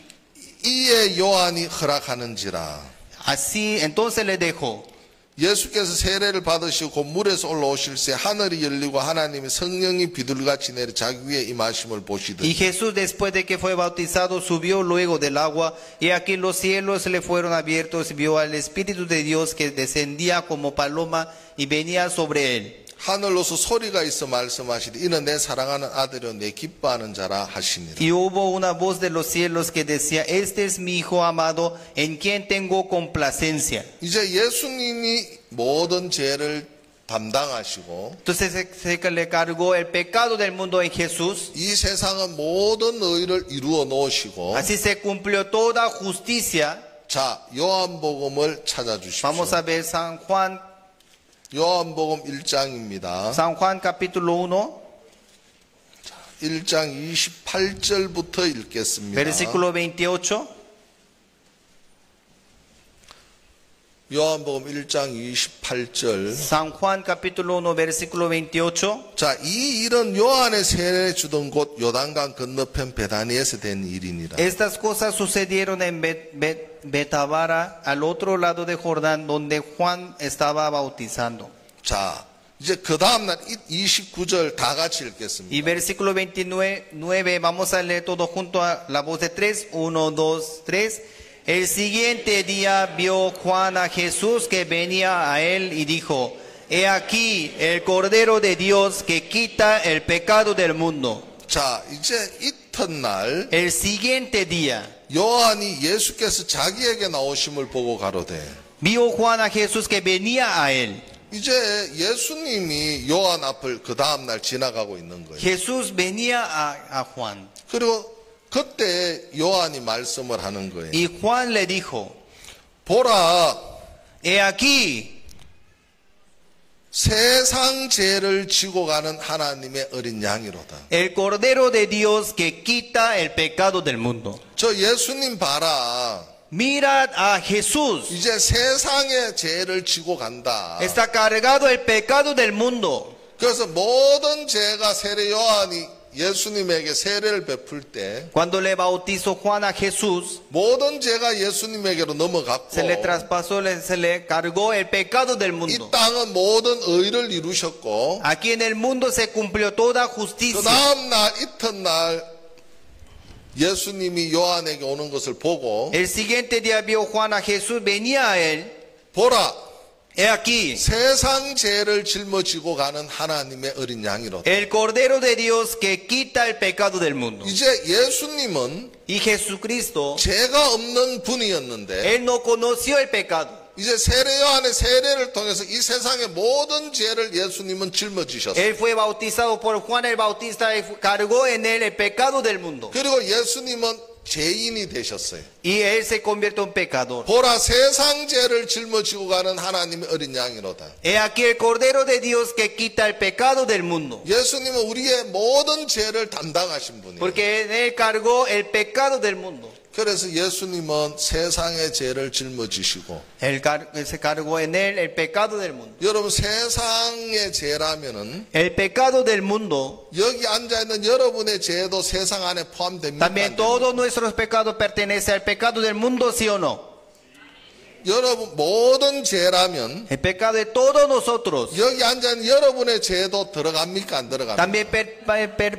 이에 요한이 허락하는지라. así entonces le dejo. 예수께서 세례를 받으시고 곧 물에서 올라오실새 하늘이 열리고 하나님의 성령이 비둘같이 내려 자기 위에 임하심을 Y 보시더니 Jesús, después de que fue bautizado, subió luego del agua, y aquí los cielos le fueron abiertos, y vio al Espíritu de Dios que descendía como paloma y venía sobre él. 하늘로서 소리가 있어 말씀하시되 이는 내 사랑하는 아들이요 내 기뻐하는 자라 하시니라. Y hubo una voz de los cielos que decía, este es mi Hijo amado, en quien tengo complacencia. 이제 예수님이 모든 죄를 담당하시고 Entonces se le cargó el pecado del mundo en Jesús. 이 세상은 모든 의를 이루어 놓으시고 Así se cumplió toda justicia. 자 요한복음을 찾아주십시오. Vamos a ver San Juan 요한복음 1장입니다. San Juan capítulo 1, 1장 28절부터 읽겠습니다. versículo 28. 요한복음 1장 28절. San Juan capítulo 1, versículo 28. 자, 이 일은 요한의 세례 주던 곳 요단강 건너편 베다니에서 된 일이니라. Estas cosas sucedieron en Betábara, al otro lado de Jordán, donde Juan estaba bautizando. 자, 이제 그 다음 날 29절 다 같이 Y 읽겠습니다. versículo 29, vamos a leer todo junto a la voz de 3. 1, 2, 3. El siguiente día vio Juan a Jesús que venía a él y dijo, he aquí el Cordero de Dios que quita el pecado del mundo. 자, 이제 이튿날 El siguiente día 요한이 예수께서 자기에게 나오심을 보고 가로되. vio Juan a Jesús que venía a él. 이제 예수님이 요한 앞을 그 다음 날 지나가고 있는 거예요. Jesús venía a Juan. 그리고 그때 요한이 말씀을 하는 거예요. Y Juan le dijo, 보라, he aquí 세상 죄를 지고 가는 하나님의 어린 양이로다. el Cordero de Dios que quita el pecado del mundo. 저 예수님 봐라. Mirad a Jesús. 이제 세상의 죄를 지고 간다. Está cargado el pecado del mundo. 그래서 모든 죄가 세례 요한이 예수님에게 세례를 베풀 때 Cuando le bautizó Juan a Jesús, 모든 죄가 예수님에게로 넘어갔고 se le traspasó, se le cargó el pecado del 이 mundo. 땅은 모든 의를 이루셨고 Aquí en el mundo se cumplió toda 그 justicia. 다음 날 이튿날 예수님이 요한에게 오는 것을 보고 El siguiente día vio Juan a Jesús, venía a él. 보라, He aquí, 세상 죄를 짊어지고 가는 하나님의 어린 양이로다. el Cordero de Dios que quita el pecado del mundo. 이제 예수님은 Y Jesucristo, 죄가 없는 분이었는데 Él no conoció el pecado. 이제 세례 요한의 세례를 통해서 이 세상의 모든 죄를 예수님은 짊어지셨어요. Él fue bautizado por Juan el Bautista y cargó en él el pecado del mundo. 그리고 예수님은 죄인이 되셨어요. Y él se convirtió en pecador. 보라 세상 죄를 짊어지고 가는 하나님의 어린 양이로다. He aquí el Cordero de Dios que quita el pecado del mundo. 예수님은 우리의 모든 죄를 담당하신 분이에요. Porque en él cargó el pecado del mundo. 그래서 예수님은 세상의 죄를 짊어지시고 Él se cargó en él el pecado del mundo. 여러분 세상의 죄라면은 El pecado del mundo, 여기 앉아 있는 여러분의 죄도 세상 안에 포함됩니까? 안 también 됩니까? todos nuestros pecados pertenecen al pecado del mundo, ¿sí o no? 여러분 모든 죄라면 El pecado de todos nosotros 여기 앉아 있는 여러분의 죄도 들어갑니까? 안 들어갑니까? también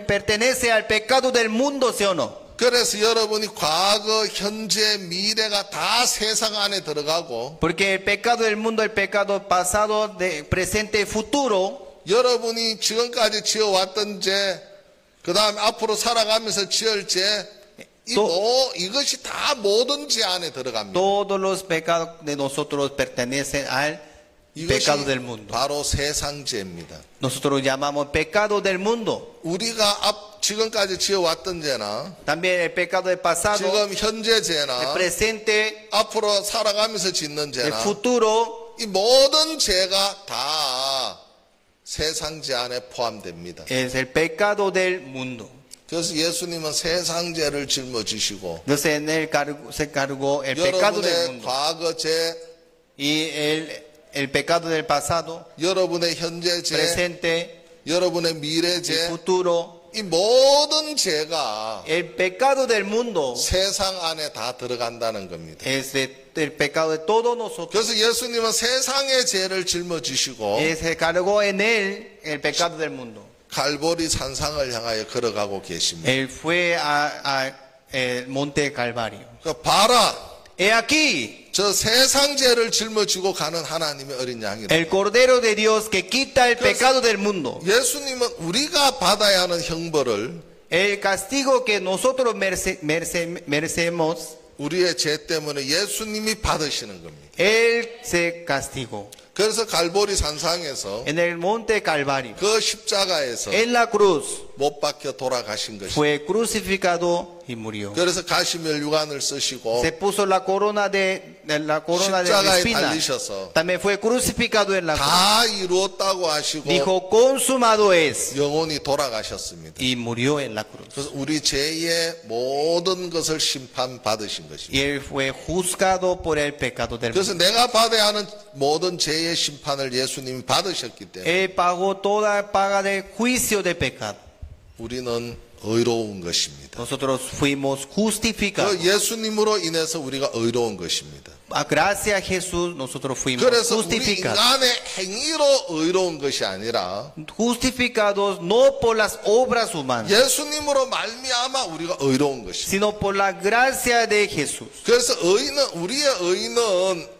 pertenece al pecado del mundo, ¿sí o no? 그래서 여러분이 과거, 현재, 미래가 다 세상 안에 들어가고 Porque el pecado del mundo, el pecado pasado, de presente y futuro, 여러분이 지금까지 지어왔던 죄, 그 다음에 앞으로 살아가면서 지을 죄, 이것이 다 모든 죄 안에 들어갑니다. todos los pecados de nosotros pertenecen al pecado del 이것이 mundo. 바로 세상 죄입니다. Nosotros llamamos pecado del mundo. 우리가 지금까지 지어왔던 죄나 También el pecado del pasado, 지금 현재 el 죄나 presente, 앞으로 살아가면서 짓는 el 죄나 futuro, 이 모든 죄가 다 세상 죄 안에 포함됩니다. es el pecado del mundo. 그래서 예수님은 세상 죄를 짊어지시고 Entonces en él se cargó el pecado del 여러분의 mundo. 과거 죄, Y el pecado del pasado, 여러분의 현재 죄, presente, 여러분의 미래 el 죄, futuro, 이 모든 죄가 el pecado del mundo 세상 안에 다 들어간다는 겁니다. es el pecado de todos nosotros. 그래서 예수님은 세상의 죄를 짊어지시고 Se cargó en él el pecado del mundo. 갈보리 산상을 향하여 걸어가고 계십니다. Él fue a el monte Calvario. 그러니까 봐라, He aquí 저 세상 죄를 짊어지고 가는 하나님의 어린 양이다. el Cordero de Dios que quita el pecado del mundo. 예수님은 우리가 받아야 하는 형벌을 El castigo que nosotros merecemos, 우리의 죄 때문에 예수님이 받으시는 겁니다. Él se castigó. 그래서 갈보리 산상에서 En el monte Calvario, 그 십자가에서 en la cruz, 못 박혀 돌아가신 것입니다. fue crucificado y murió. 그래서 가시멸류관을 쓰시고 Se puso la corona de 십자가에 espinas. 달리셔서 También fue crucificado en la cruz. 다 이루었다고 하시고 Dijo, consumado es. 영원히 돌아가셨습니다. Y murió en la cruz. 그래서 우리 죄의 모든 것을 심판받으신 것입니다. Y él fue juzgado por el pecado del 그래서 mundo. 내가 받아야 하는 모든 죄의 심판을 예수님이 받으셨기 때문에 Él pagó toda paga del juicio de pecado. 우리는 의로운 것입니다. Nosotros fuimos justificados. 그 예수님으로 인해서 우리가 의로운 것입니다. Gracias a Jesús nosotros fuimos 그래서 우리 justificados. 인간의 행위로 의로운 것이 아니라 Justificados no por las obras humanas, 예수님으로 말미암아 우리가 의로운 것입니다. sino por la gracia de Jesús. 그래서 우리의 의는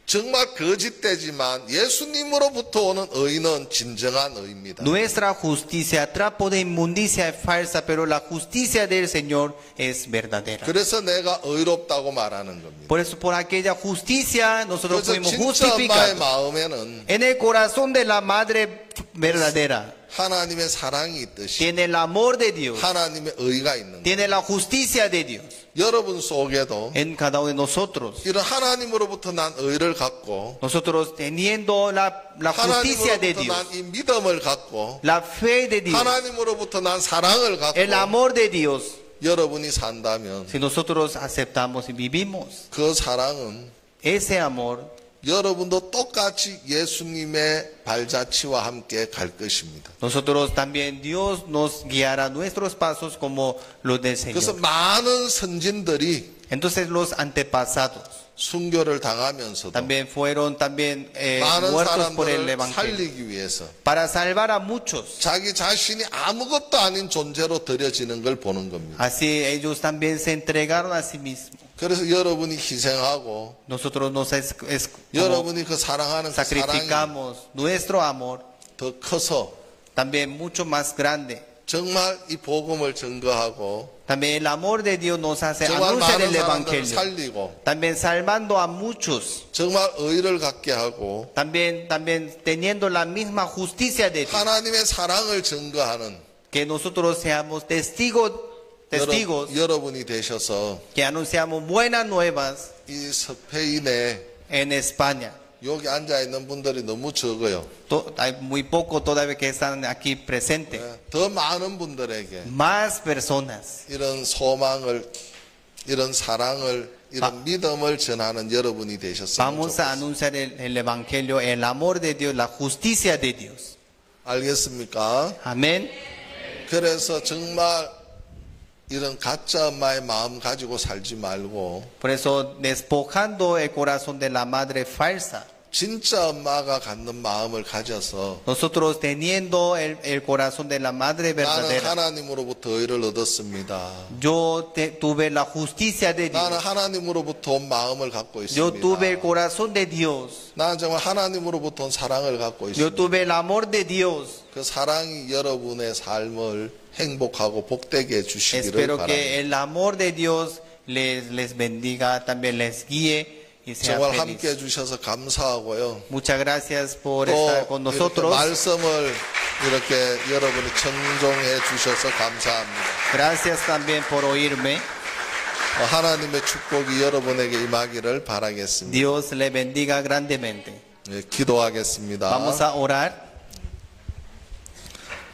정말 거짓되지만 예수님으로부터 오는 의는 진정한 의입니다. Nuestra justicia, trapo de inmundicia es falsa, pero la justicia del Señor es verdadera. 그래서 내가 의롭다고 말하는 겁니다. Por eso, por aquella justicia, nosotros 그래서 fuimos 진짜 엄마의 justificados. 마음에는 En el corazón de la madre verdadera 하나님의 사랑이 있듯이 tiene el amor de Dios, 하나님의 의가 있는 거예요. tiene la justicia de Dios. 여러분 속에도 En cada uno de nosotros, 이런 하나님으로부터 난 의를 갖고 nosotros teniendo la justicia de 하나님으로부터 Dios, 난 이 믿음을 갖고 la fe de Dios, 하나님으로부터 난 사랑을 갖고 el amor de Dios, 여러분이 산다면 si nosotros aceptamos y vivimos 그 사랑은 ese amor, 여러분도 똑같이 예수님의 발자취와 함께 갈 것입니다. nosotros también Dios nos guiará nuestros pasos como los del 그래서 Señor. 많은 선진들이 Entonces los antepasados 순교를 당하면서도 también fueron 많은 muertos por el 사람들을 Evangelio 살리기 위해서 para salvar a muchos. 자기 자신이 아무것도 아닌 존재로 드려지는 걸 보는 겁니다. Así ellos también se entregaron a sí mismos. 그래서 여러분이 희생하고 nosotros nos 여러분이 그 사랑하는 그 사랑이 sacrificamos nuestro amor 더 커서 también mucho más grande. 정말 이 복음을 증거하고 También el amor de Dios nos hace 정말 anunciar 많은 el 사람들을 evangelio. 살리고 También salvando a muchos. 정말 의를 갖게 하고 También teniendo la misma justicia de Dios. 하나님의 사랑을 증거하는 Que nosotros seamos testigos 여러분이 되셔서 que anunciamos buenas nuevas 이 스페인에 en España. 여기 앉아 있는 분들이 너무 적어요. Hay muy poco todavía que están aquí presentes. 더 많은 분들에게 Más personas. 이런 소망을, 이런 사랑을, 이런 믿음을 전하는 여러분이 되셨으면 Vamos a 좋겠어요. anunciar el evangelio, el amor de Dios, la justicia de Dios. 알겠습니까? Amén. 그래서 정말 이런 가짜 엄마의 마음 가지고 살지 말고 Por eso, despojando el corazón de la madre falsa, 진짜 엄마가 갖는 마음을 가져서 nosotros teniendo el corazón de la madre 나는 verdadera, 하나님으로부터 의를 얻었습니다. yo tuve la justicia de 나는 Dios, 하나님으로부터 온 마음을 갖고 yo tuve el 있습니다. corazón de Dios, 나는 정말 하나님으로부터 온 사랑을 갖고 yo 있습니다. tuve el amor de Dios. 그 사랑이 여러분의 삶을 행복하고 복되게 해주시기를 Espero 바랍니다. que el amor de Dios les bendiga, también les guíe y sea 정말 함께 feliz. 해주셔서 감사하고요. Muchas gracias por 또 estar con 이렇게 nosotros. 말씀을 이렇게 여러분이 청종해 주셔서 감사합니다. Gracias también por oírme. 하나님의 축복이 여러분에게 임하기를 바라겠습니다. Dios le bendiga grandemente. 네, 기도하겠습니다. Vamos a orar.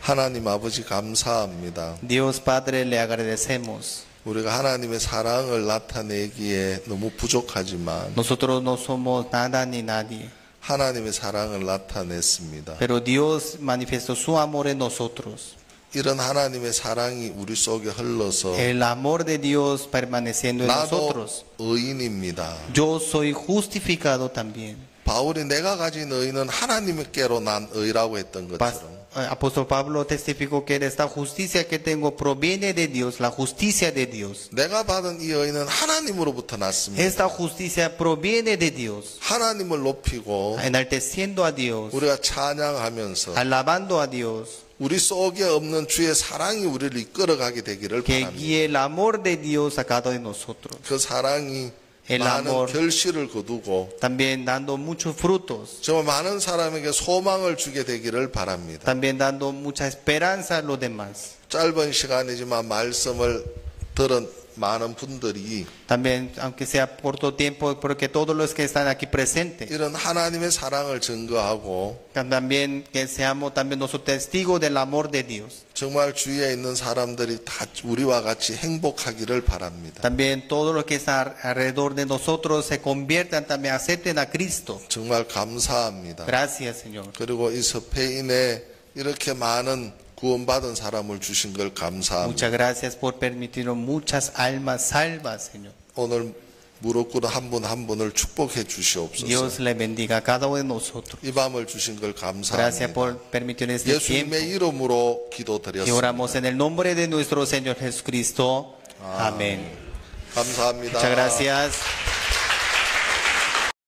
하나님 아버지 감사합니다. Dios Padre, le agradecemos. 우리가 하나님의 사랑을 나타내기에 너무 부족하지만 Nosotros no somos nada ni nadie, 하나님의 사랑을 나타냈습니다. pero Dios manifestó su amor en nosotros. 이런 하나님의 사랑이 우리 속에 흘러서 El amor de Dios permaneciendo en 나도 nosotros. 의인입니다. Yo soy justificado también. 바울이 내가 가진 의는 하나님께로 난 의라고 했던 것처럼 Apóstol Pablo testificó que esta justicia que tengo proviene de Dios, la justicia de Dios. 내가 받은 이 의는 하나님으로부터 났습니다. Esta justicia proviene de Dios, 하나님을 높이고 enalteciendo a Dios, 우리가 찬양하면서 alabando a Dios, 우리 속에 없는 주의 사랑이 우리를 이끌어가게 되기를 que 바랍니다. guíe el amor de Dios a cada uno de nosotros. 그 사랑이 El 많은 amor. 결실을 거두고 También dando muchos frutos, 정말 많은 사람에게 소망을 주게 되기를 바랍니다. también dando mucha esperanza a los demás. 짧은 시간이지만 말씀을 들은 많은 분들이 También, aunque sea corto tiempo, porque todos los que están aquí presentes, 이런 하나님의 사랑을 증거하고 también que seamos también nosotros testigos del amor de Dios. 정말 주위에 있는 사람들이 다 우리와 같이 행복하기를 바랍니다. También todos los que están alrededor de nosotros se conviertan, también acepten a Cristo. 정말 감사합니다. Gracias, Señor. 그리고 이 스페인에 이렇게 많은 구원받은 사람을 주신 걸 감사합니다. Muchas gracias por permitirnos muchas almas salvas, Señor. 오늘 무릎 꿇은 한 분 한 분을 축복해 주시옵소서. Dios le bendiga a cada uno de nosotros. 이 밤을 주신 걸 Gracias 감사합니다. por permitirnos este tiempo. 예수님의 이름으로 Y 기도드렸습니다. oramos en el nombre de nuestro Señor Jesucristo. Amén. 감사합니다. Muchas gracias.